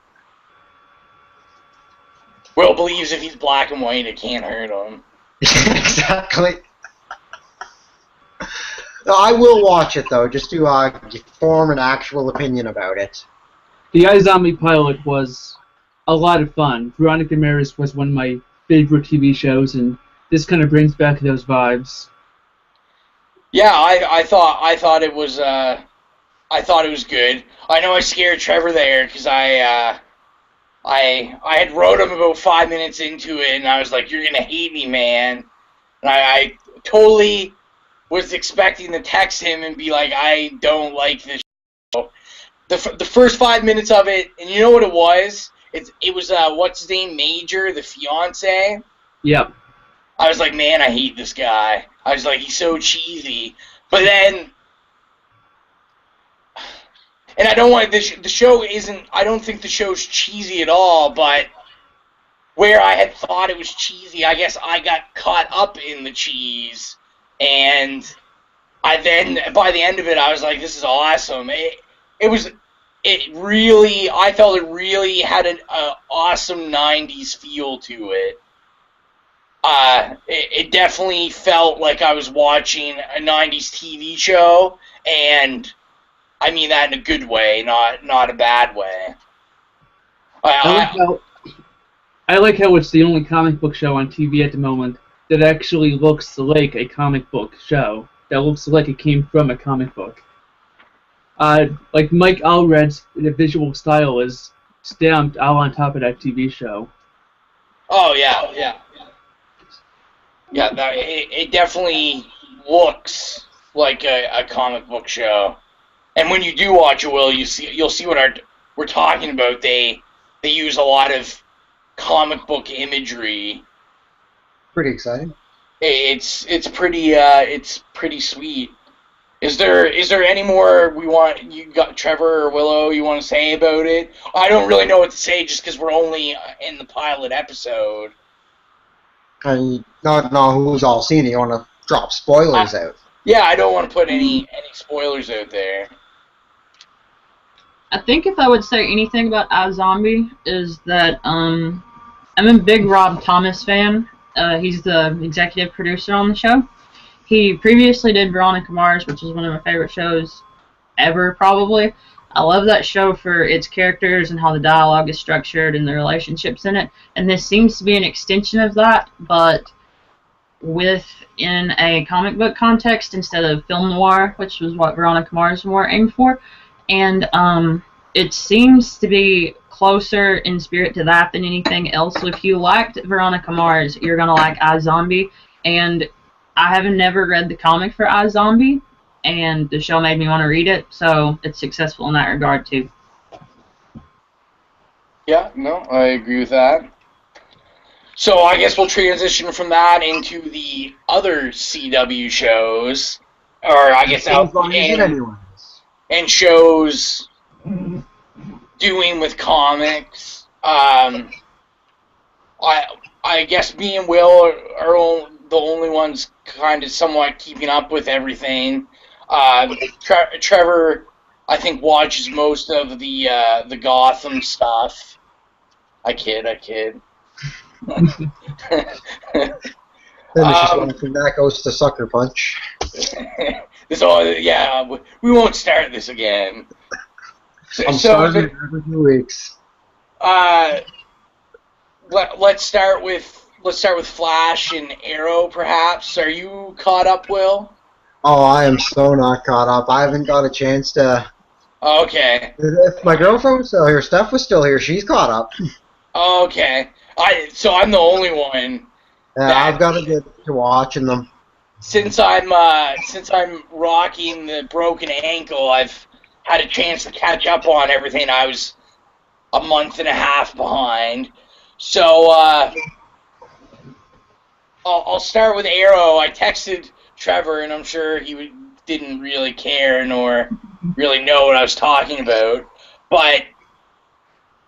Will believes if he's black and white, it can't hurt him. Exactly. No, I will watch it though, just to form an actual opinion about it. The iZombie pilot was a lot of fun. Veronica Mars was one of my favorite TV shows, and this kind of brings back those vibes. Yeah, I thought it was good. I know I scared Trevor there because I had wrote him about 5 minutes into it, and I was like, "You're gonna hate me, man." And I totally was expecting to text him and be like, "I don't like this show." The first 5 minutes of it, and you know what it was? It was what's his name, Major, the fiance. Yep. I was like, man, I hate this guy. I was like, he's so cheesy. But then, and I don't want the show isn't. I don't think the show's cheesy at all. But where I had thought it was cheesy, I guess I got caught up in the cheese, and I then by the end of it, I was like, this is awesome. I felt it really had an awesome 90s feel to it. It definitely felt like I was watching a 90s TV show, and I mean that in a good way, not a bad way. I like how it's the only comic book show on TV at the moment that actually looks like a comic book show, that looks like it came from a comic book. Like Mike Allred's visual style is stamped all on top of that TV show. Oh yeah. It definitely looks like a comic book show. And when you do watch it, Will, you'll see what we're talking about. They use a lot of comic book imagery. Pretty exciting. It's pretty sweet. Is there any more you got, Trevor or Willow, you want to say about it? I don't really know what to say just because we're only in the pilot episode. And you don't know who's all seen it. You want to drop spoilers out. Yeah, I don't want to put any spoilers out there. I think if I would say anything about iZombie is that I'm a big Rob Thomas fan. He's the executive producer on the show. He previously did Veronica Mars, which is one of my favorite shows ever, probably. I love that show for its characters and how the dialogue is structured and the relationships in it. And this seems to be an extension of that, but within a comic book context instead of film noir, which was what Veronica Mars more aimed for. And it seems to be closer in spirit to that than anything else. So if you liked Veronica Mars, you're going to like iZombie. And I have never read the comic for iZombie, and the show made me want to read it, so it's successful in that regard too. Yeah, no, I agree with that. So I guess we'll transition from that into the other CW shows, or I guess and shows doing with comics. I guess me and Will are the only ones kind of somewhat keeping up with everything. Trevor, I think, watches most of the Gotham stuff. I kid. Finishes watching that goes to Sucker Punch. We won't start this again. I'm starting every 2 weeks. Let's start with Flash and Arrow, perhaps. Are you caught up, Will? Oh, I am so not caught up. I haven't got a chance to. Okay. If my girlfriend was still here, Steph was still here, she's caught up. Okay. So I'm the only one. Yeah, I've got to get to watching them. Since I'm rocking the broken ankle, I've had a chance to catch up on everything. I was a month and a half behind. So I'll start with Arrow. I texted Trevor, and I'm sure he didn't really care nor really know what I was talking about. But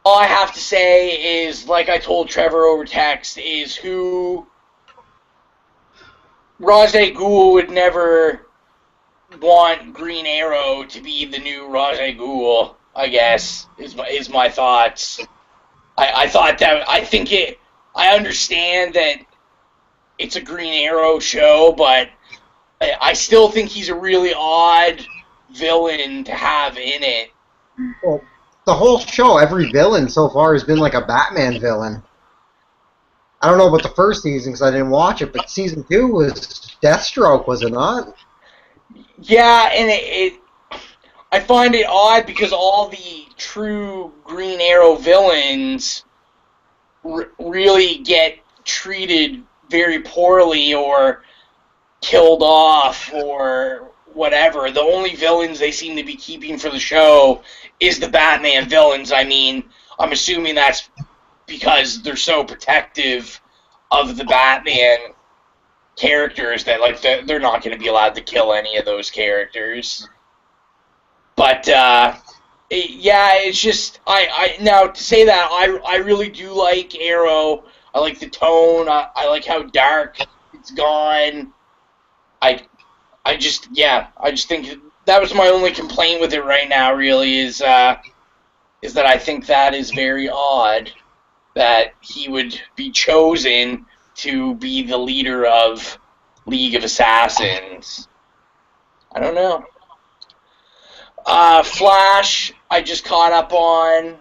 all I have to say is, like I told Trevor over text, is who Ra's al Ghul would never want Green Arrow to be the new Ra's al Ghul, I guess, is my thoughts. I understand that it's a Green Arrow show, but I still think he's a really odd villain to have in it. Well, the whole show, every villain so far has been like a Batman villain. I don't know about the first season because I didn't watch it, but season 2 was Deathstroke, was it not? Yeah, and I find it odd because all the true Green Arrow villains really get treated very poorly or killed off or whatever. The only villains they seem to be keeping for the show is the Batman villains. I mean, I'm assuming that's because they're so protective of the Batman characters that like they're not going to be allowed to kill any of those characters. But yeah, it's just I now to say that I really do like Arrow. I like the tone. I like how dark it's gone. I just think that was my only complaint with it right now. Really is that I think that is very odd that he would be chosen to be the leader of League of Assassins. I don't know. Flash, I just caught up on.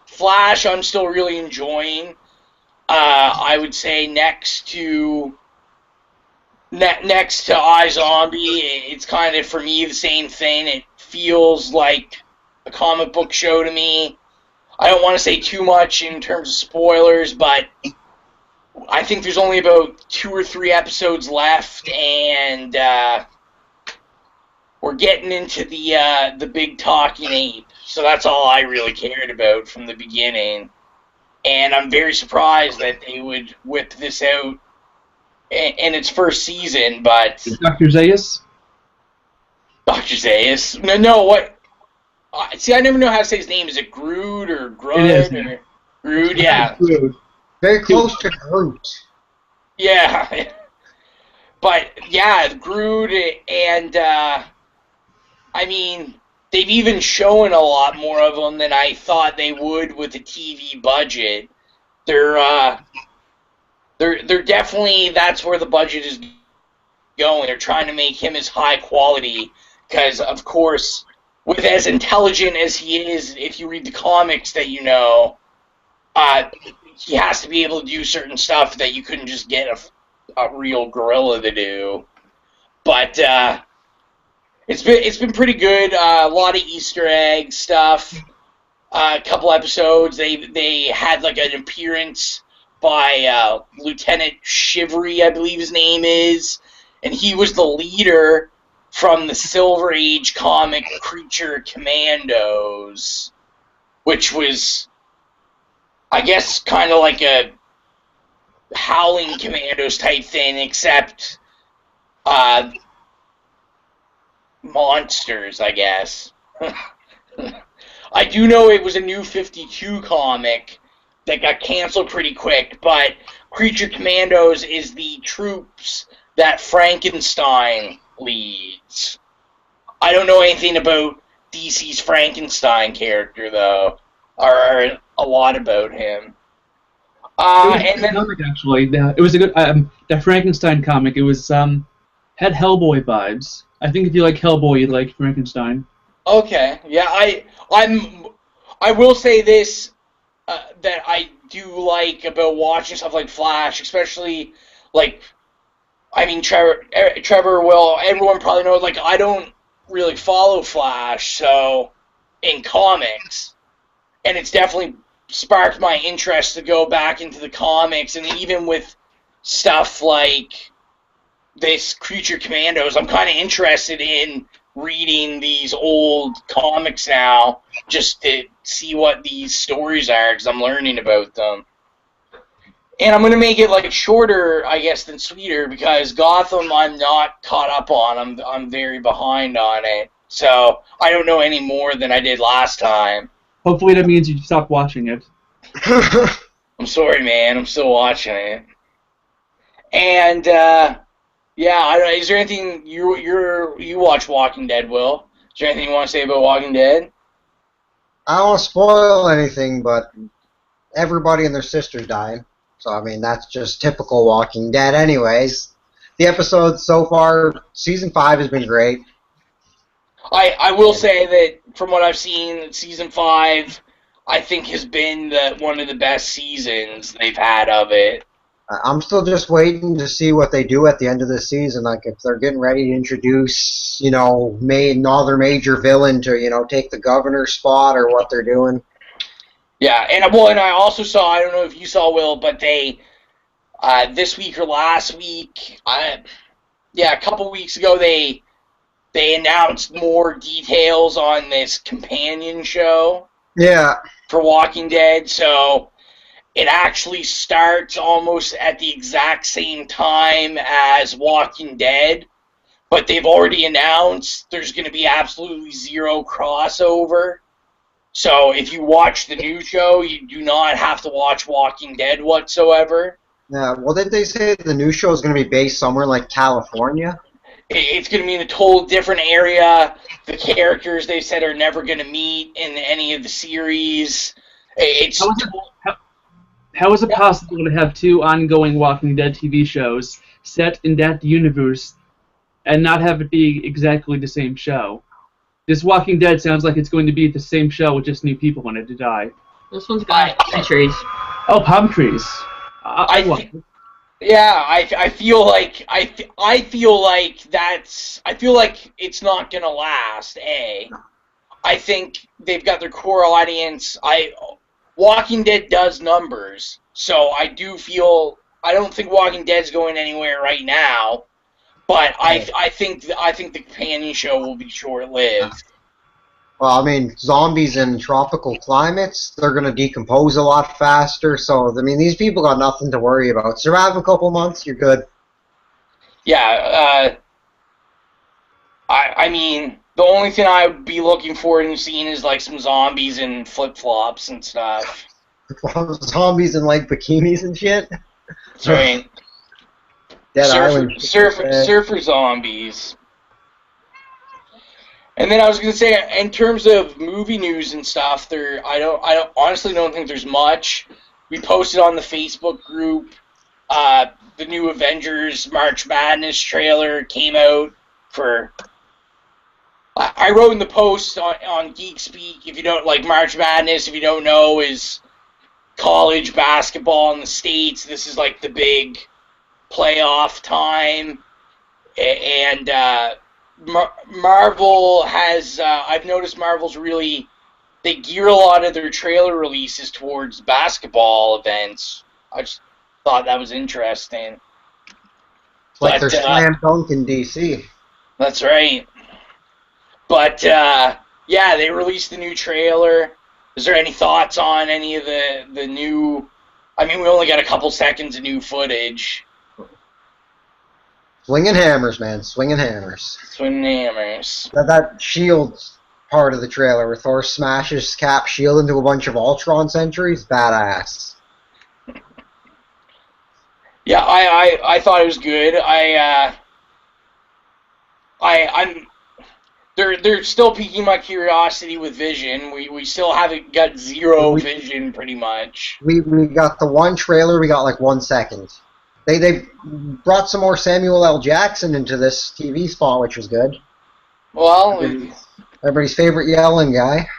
Flash, I'm still really enjoying. I would say next to iZombie, it's kind of, for me, the same thing. It feels like a comic book show to me. I don't want to say too much in terms of spoilers, but I think there's only about 2 or 3 episodes left, and we're getting into the big talking ape. So that's all I really cared about from the beginning. And I'm very surprised that they would whip this out in its first season, but... Dr. Zaius? Dr. Zaius? No, what? See, I never know how to say his name. Is it Groot or Grud? It is. Or Groot, yeah. Groot. Very close to Groot. Yeah. But, yeah, Groot and, I mean, they've even shown a lot more of them than I thought they would with the TV budget. They're definitely, that's where the budget is going. They're trying to make him as high quality because, of course, with as intelligent as he is, if you read the comics that you know, he has to be able to do certain stuff that you couldn't just get a real gorilla to do. But it's been pretty good. A lot of Easter egg stuff. A couple episodes, they had like an appearance by Lieutenant Shivery, I believe his name is, and he was the leader from the Silver Age comic Creature Commandos, which was, I guess, kind of like a Howling Commandos type thing, except monsters, I guess. I do know it was a New 52 comic that got canceled pretty quick, but Creature Commandos is the troops that Frankenstein leads. I don't know anything about DC's Frankenstein character, though, or a lot about him. And then comic, actually, it was a good that Frankenstein comic. It was had Hellboy vibes. I think if you like Hellboy, you'd like Frankenstein. Okay, yeah, I will say this that I do like about watching stuff like Flash, especially like, I mean, Trevor will, everyone probably knows, like, I don't really follow Flash, so, in comics, and it's definitely sparked my interest to go back into the comics, and even with stuff like this Creature Commandos, I'm kind of interested in reading these old comics now, just to see what these stories are, because I'm learning about them. And I'm going to make it like shorter, I guess, than sweeter, because Gotham I'm not caught up on. I'm very behind on it. So I don't know any more than I did last time. Hopefully that means you stop watching it. I'm sorry, man. I'm still watching it. And yeah, I don't know. Is there anything you watch Walking Dead, Will? Is there anything you want to say about Walking Dead? I don't want to spoil anything, but everybody and their sister's dying. So, I mean, that's just typical Walking Dead anyways. The episodes so far, Season 5 has been great. I will say that from what I've seen, season 5, I think has been one of the best seasons they've had of it. I'm still just waiting to see what they do at the end of the season. Like if they're getting ready to introduce, another major villain to, take the governor's spot or what they're doing. Yeah, and I also saw, I don't know if you saw, Will, but they this week or last week, a couple weeks ago, they announced more details on this companion show. Yeah. For Walking Dead, so it actually starts almost at the exact same time as Walking Dead, but they've already announced there's going to be absolutely zero crossover. So if you watch the new show, you do not have to watch Walking Dead whatsoever. Yeah. Well, didn't they say the new show is going to be based somewhere like California? It's going to be in a total different area. The characters, they said, are never going to meet in any of the series. How is it possible to have 2 ongoing Walking Dead TV shows set in that universe and not have it be exactly the same show? This Walking Dead sounds like it's going to be the same show with just new people in it to die. This one's got palm trees. Oh, palm trees. I feel like it's not gonna last. I think they've got their core audience. Walking Dead does numbers, so I don't think Walking Dead's going anywhere right now. But I think the companion show will be short-lived. Well, I mean, zombies in tropical climates, they're going to decompose a lot faster. So, I mean, these people got nothing to worry about. Survive a couple months, you're good. Yeah, I mean, the only thing I would be looking forward to seeing is like some zombies in flip-flops and stuff. Zombies in like bikinis and shit? That's right. Surfer zombies. And then I was going to say, in terms of movie news and stuff, I honestly don't think there's much. We posted on the Facebook group, the new Avengers March Madness trailer came out for. I wrote in the post on Geek Speak, if you don't like March Madness, if you don't know, is college basketball in the States. This is like the big playoff time, and Marvel has, I've noticed Marvel's really, they gear a lot of their trailer releases towards basketball events. I just thought that was interesting. Like their slam dunk in DC. That's right. But, they released the new trailer. Is there any thoughts on any of the new, I mean, we only got a couple seconds of new footage. Swinging hammers, man. Swinging hammers. Swinging hammers. That shield part of the trailer where Thor smashes Cap's shield into a bunch of Ultron sentries, badass. Yeah, I thought it was good. They're still piquing my curiosity with Vision. We still haven't got zero Vision, pretty much. We got the one trailer. We got like 1 second. They brought some more Samuel L. Jackson into this TV spot, which was good. Well, everybody's favorite yelling guy.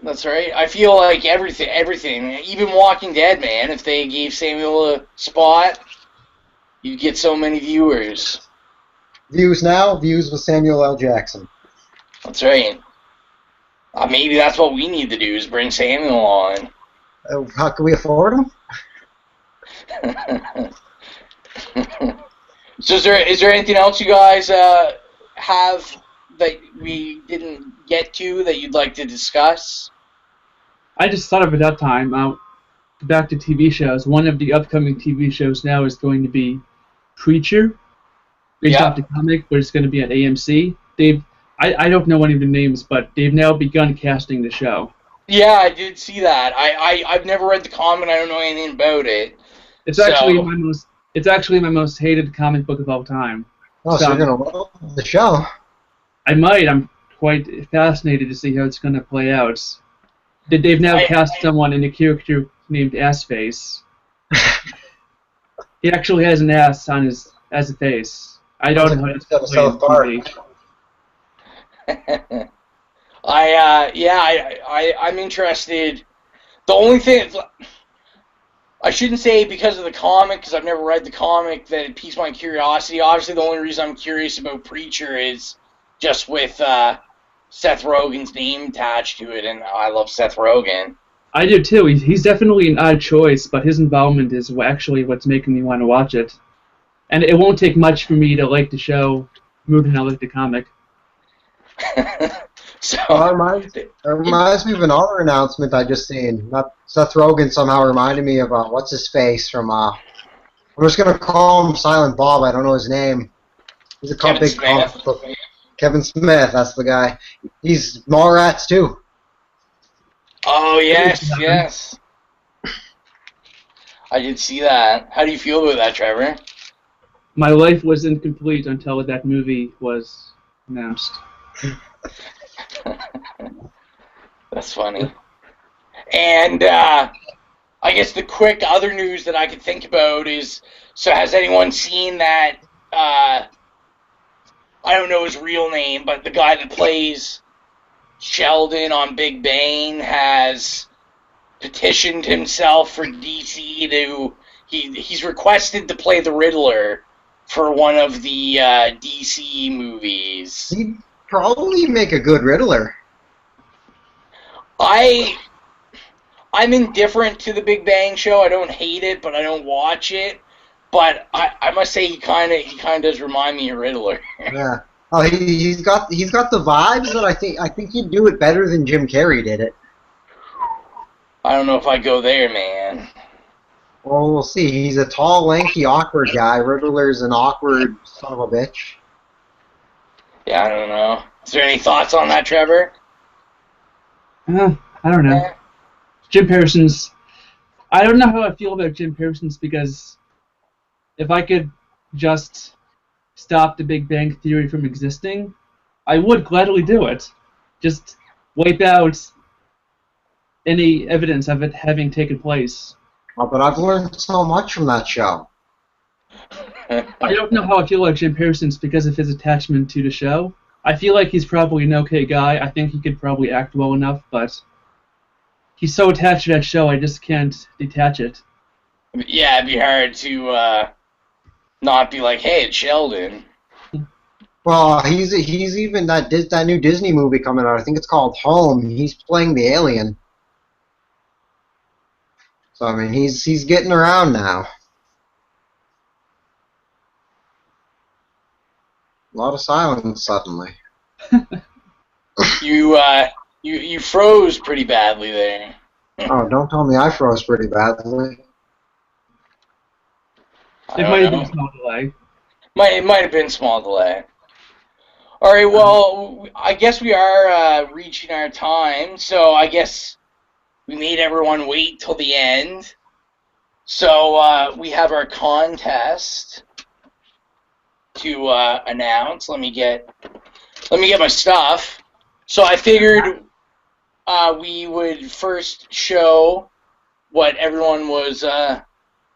That's right. I feel like everything, even Walking Dead, man, if they gave Samuel a spot, you'd get so many viewers. Views now, views with Samuel L. Jackson. That's right. Maybe that's what we need to do, is bring Samuel on. How can we afford him? So is there anything else you guys have that we didn't get to that you'd like to discuss? I just thought of it that time. Back to TV shows. One of the upcoming TV shows now is going to be Preacher, based off the comic, but it's going to be at AMC. I don't know any of the names, but they've now begun casting the show. Yeah, I did see that. I've never read the comic. I don't know anything about it. It's actually my most hated comic book of all time. Oh, so you're gonna love the show. I might. I'm quite fascinated to see how it's going to play out. They've now cast someone in a character named Assface. He actually has an ass on his as a face. I don't know how to explain it. I'm interested. The only thing I shouldn't say because of the comic, because I've never read the comic, that it piques my curiosity. Obviously, the only reason I'm curious about Preacher is just with Seth Rogen's name attached to it, and I love Seth Rogen. I do too. He's definitely an odd choice, but his involvement is actually what's making me want to watch it. And it won't take much for me to like the show more than I like the comic. So It reminds me of another announcement I just seen. Not Seth Rogen somehow reminded me of what's his face from. I'm just gonna call him Silent Bob. I don't know his name. He's a Kevin big Smith. Kevin Smith. That's the guy. He's Mallrats too. Oh yes. I did see that. How do you feel about that, Trevor? My life was incomplete until that movie was announced. That's funny. And I guess the quick other news that I could think about is, so has anyone seen that, I don't know his real name, but the guy that plays Sheldon on Big Bang has petitioned himself for DC to, he's requested to play the Riddler for one of the DC movies. He'd probably make a good Riddler. I'm indifferent to the Big Bang Show. I don't hate it, but I don't watch it. But I must say he kind of does remind me of Riddler. Yeah. Oh, he's got the vibes, but I think he'd do it better than Jim Carrey did it. I don't know if I go there, man. Well, we'll see. He's a tall, lanky, awkward guy. Riddler's an awkward son of a bitch. Yeah, I don't know. Is there any thoughts on that, Trevor? I don't know. Jim Parsons. I don't know how I feel about Jim Parsons because if I could just stop the Big Bang Theory from existing, I would gladly do it. Just wipe out any evidence of it having taken place. Oh, but I've learned so much from that show. I don't know how I feel about Jim Parsons because of his attachment to the show. I feel like he's probably an okay guy. I think he could probably act well enough, but he's so attached to that show, I just can't detach it. Yeah, it'd be hard to not be like, hey, it's Sheldon. Well, he's even that new Disney movie coming out. I think it's called Home. He's playing the alien. So I mean, he's getting around now. A lot of silence suddenly. You froze pretty badly there. Oh, don't tell me I froze pretty badly. It might have been a small delay. It might have been small delay. All right, well, I guess we are reaching our time, so I guess we made everyone wait till the end. So we have our contest to announce. Let me get my stuff. So I figured we would first show what everyone was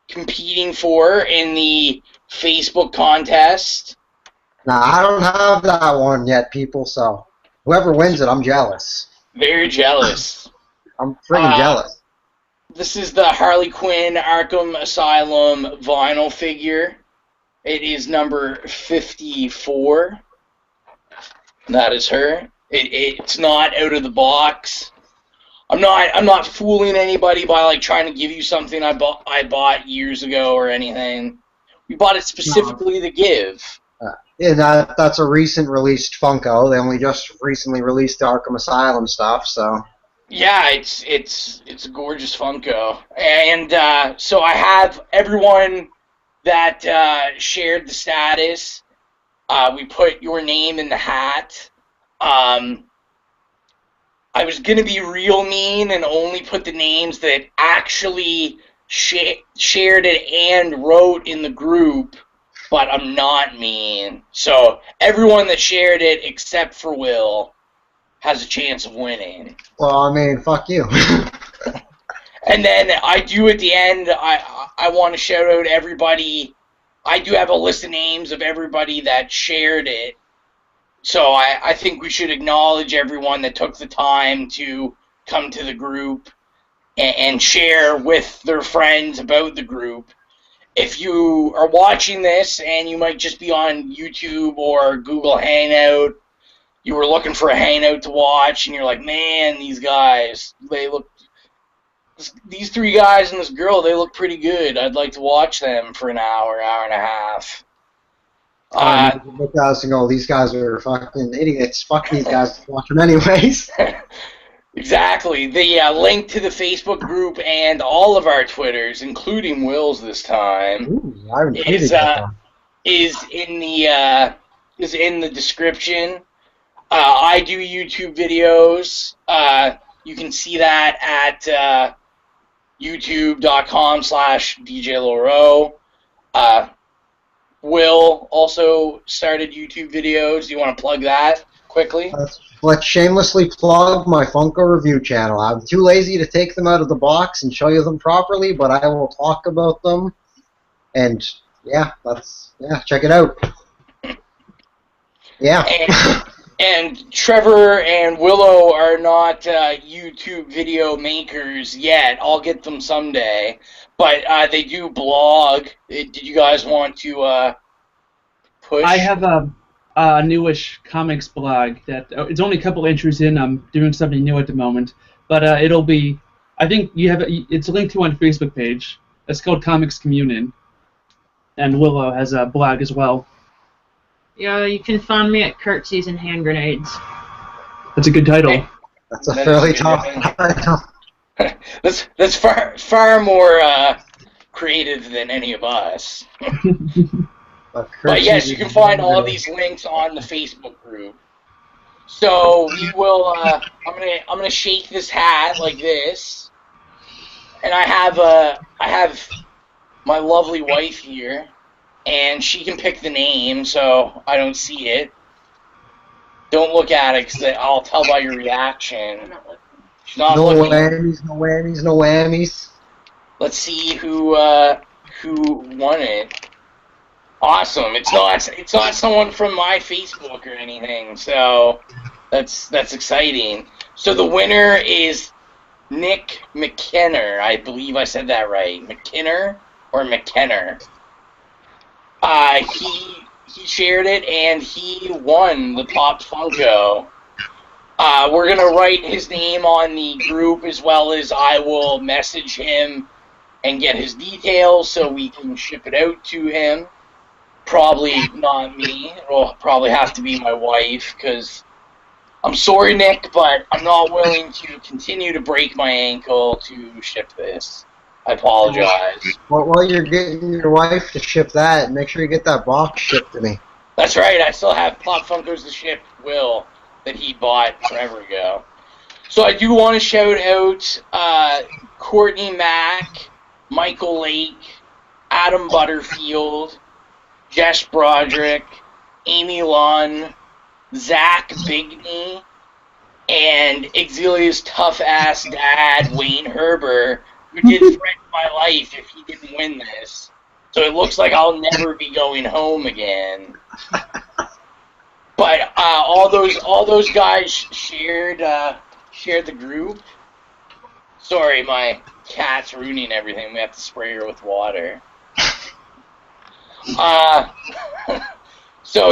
competing for in the Facebook contest. Now, I don't have that one yet, people, so whoever wins it, I'm jealous. Very jealous. I'm freaking jealous. This is the Harley Quinn Arkham Asylum vinyl figure. It is number 54. That is her. It's not out of the box. I'm not fooling anybody by like trying to give you something I bought years ago or anything. We bought it specifically to give. Yeah, that's a recent released Funko. They only just recently released the Arkham Asylum stuff, so. Yeah, it's a gorgeous Funko, and so I have everyone that shared the status. We put your name in the hat. I was gonna be real mean and only put the names that actually shared it and wrote in the group, but I'm not mean. So everyone that shared it except for Will has a chance of winning. Well, I mean, fuck you. And then I do at the end, I want to shout out everybody. I do have a list of names of everybody that shared it. So I think we should acknowledge everyone that took the time to come to the group and share with their friends about the group. If you are watching this and you might just be on YouTube or Google Hangout, you were looking for a Hangout to watch, and you're like, man, these guys, these three guys and this girl, they look pretty good. I'd like to watch them for an hour, hour and a half. Look at us and go, these guys are fucking idiots. Fuck these guys. Watch them anyways. Exactly. The link to the Facebook group and all of our Twitters, including Will's this time, Ooh, I haven't tweeted yet, though. is in the description. I do YouTube videos. You can see that at youtube.com/DJLoro. Will also started YouTube videos. Do you want to plug that quickly? Let's shamelessly plug my Funko review channel. I'm too lazy to take them out of the box and show you them properly, but I will talk about them. And yeah, check it out. Yeah. And Trevor and Willow are not YouTube video makers yet. I'll get them someday. But they do blog. Did you guys want to push? I have a newish comics blog that it's only a couple entries in. I'm doing something new at the moment, but it'll be. I think it's linked to on Facebook page. It's called Comics Communion, and Willow has a blog as well. Yeah, you can find me at Curtsies and Hand Grenades. That's a good title. That's a fairly tough title. That's far more creative than any of us. But yes, you can find all these links on the Facebook group. So we will. I'm gonna shake this hat like this, and I have my lovely wife here, and she can pick the name, so I don't see it. Don't look at it, because I'll tell by your reaction. She's not no looking. whammies, no whammies, no whammies. Let's see who won it. Awesome! It's not someone from my Facebook or anything, so that's exciting. So the winner is Nick McKenner. I believe I said that right. McKenner or McKenner. He shared it and he won the Pop Funko. We're gonna write his name on the group, as well as I will message him and get his details so we can ship it out to him. Probably not me. It'll probably have to be my wife, because I'm sorry, Nick, but I'm not willing to continue to break my ankle to ship this. I apologize. Well, while you're getting your wife to ship that, make sure you get that box shipped to me. That's right. I still have Pop Funkos to ship Will that he bought forever ago. So I do want to shout out Courtney Mack, Michael Lake, Adam Butterfield, Jess Broderick, Amy Lunn, Zach Bigney, and Exilia's tough-ass dad, Wayne Herber, who did threaten my life if he didn't win this. So it looks like I'll never be going home again. But all those guys shared the group. Sorry, my cat's ruining everything. We have to spray her with water. So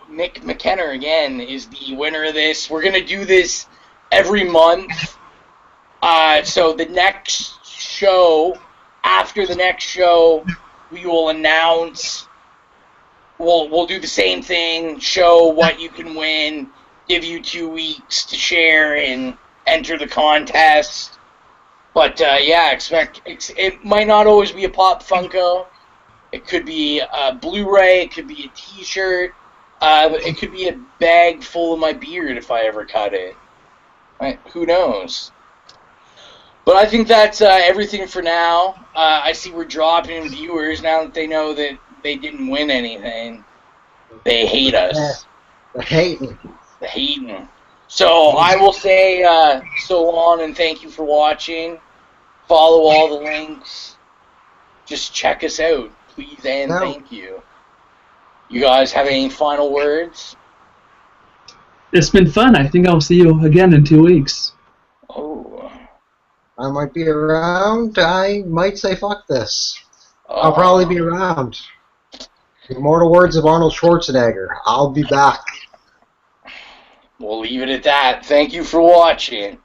Nick McKenner again is the winner of this. We're gonna do this every month. So the next show, after the next show, we will announce. We'll do the same thing. Show what you can win. Give you 2 weeks to share and enter the contest. But it might not always be a Pop Funko. It could be a Blu-ray. It could be a T-shirt. It could be a bag full of my beard if I ever cut it. Right? Who knows? But I think that's everything for now. I see we're dropping viewers now that they know that they didn't win anything. They hate us. They're hating. They're hating. So I will say so long and thank you for watching. Follow all the links. Just check us out, please and thank you. You guys have any final words? It's been fun. I think I'll see you again in 2 weeks. Oh. I might be around. I might say fuck this. I'll probably be around. The immortal words of Arnold Schwarzenegger. I'll be back. We'll leave it at that. Thank you for watching.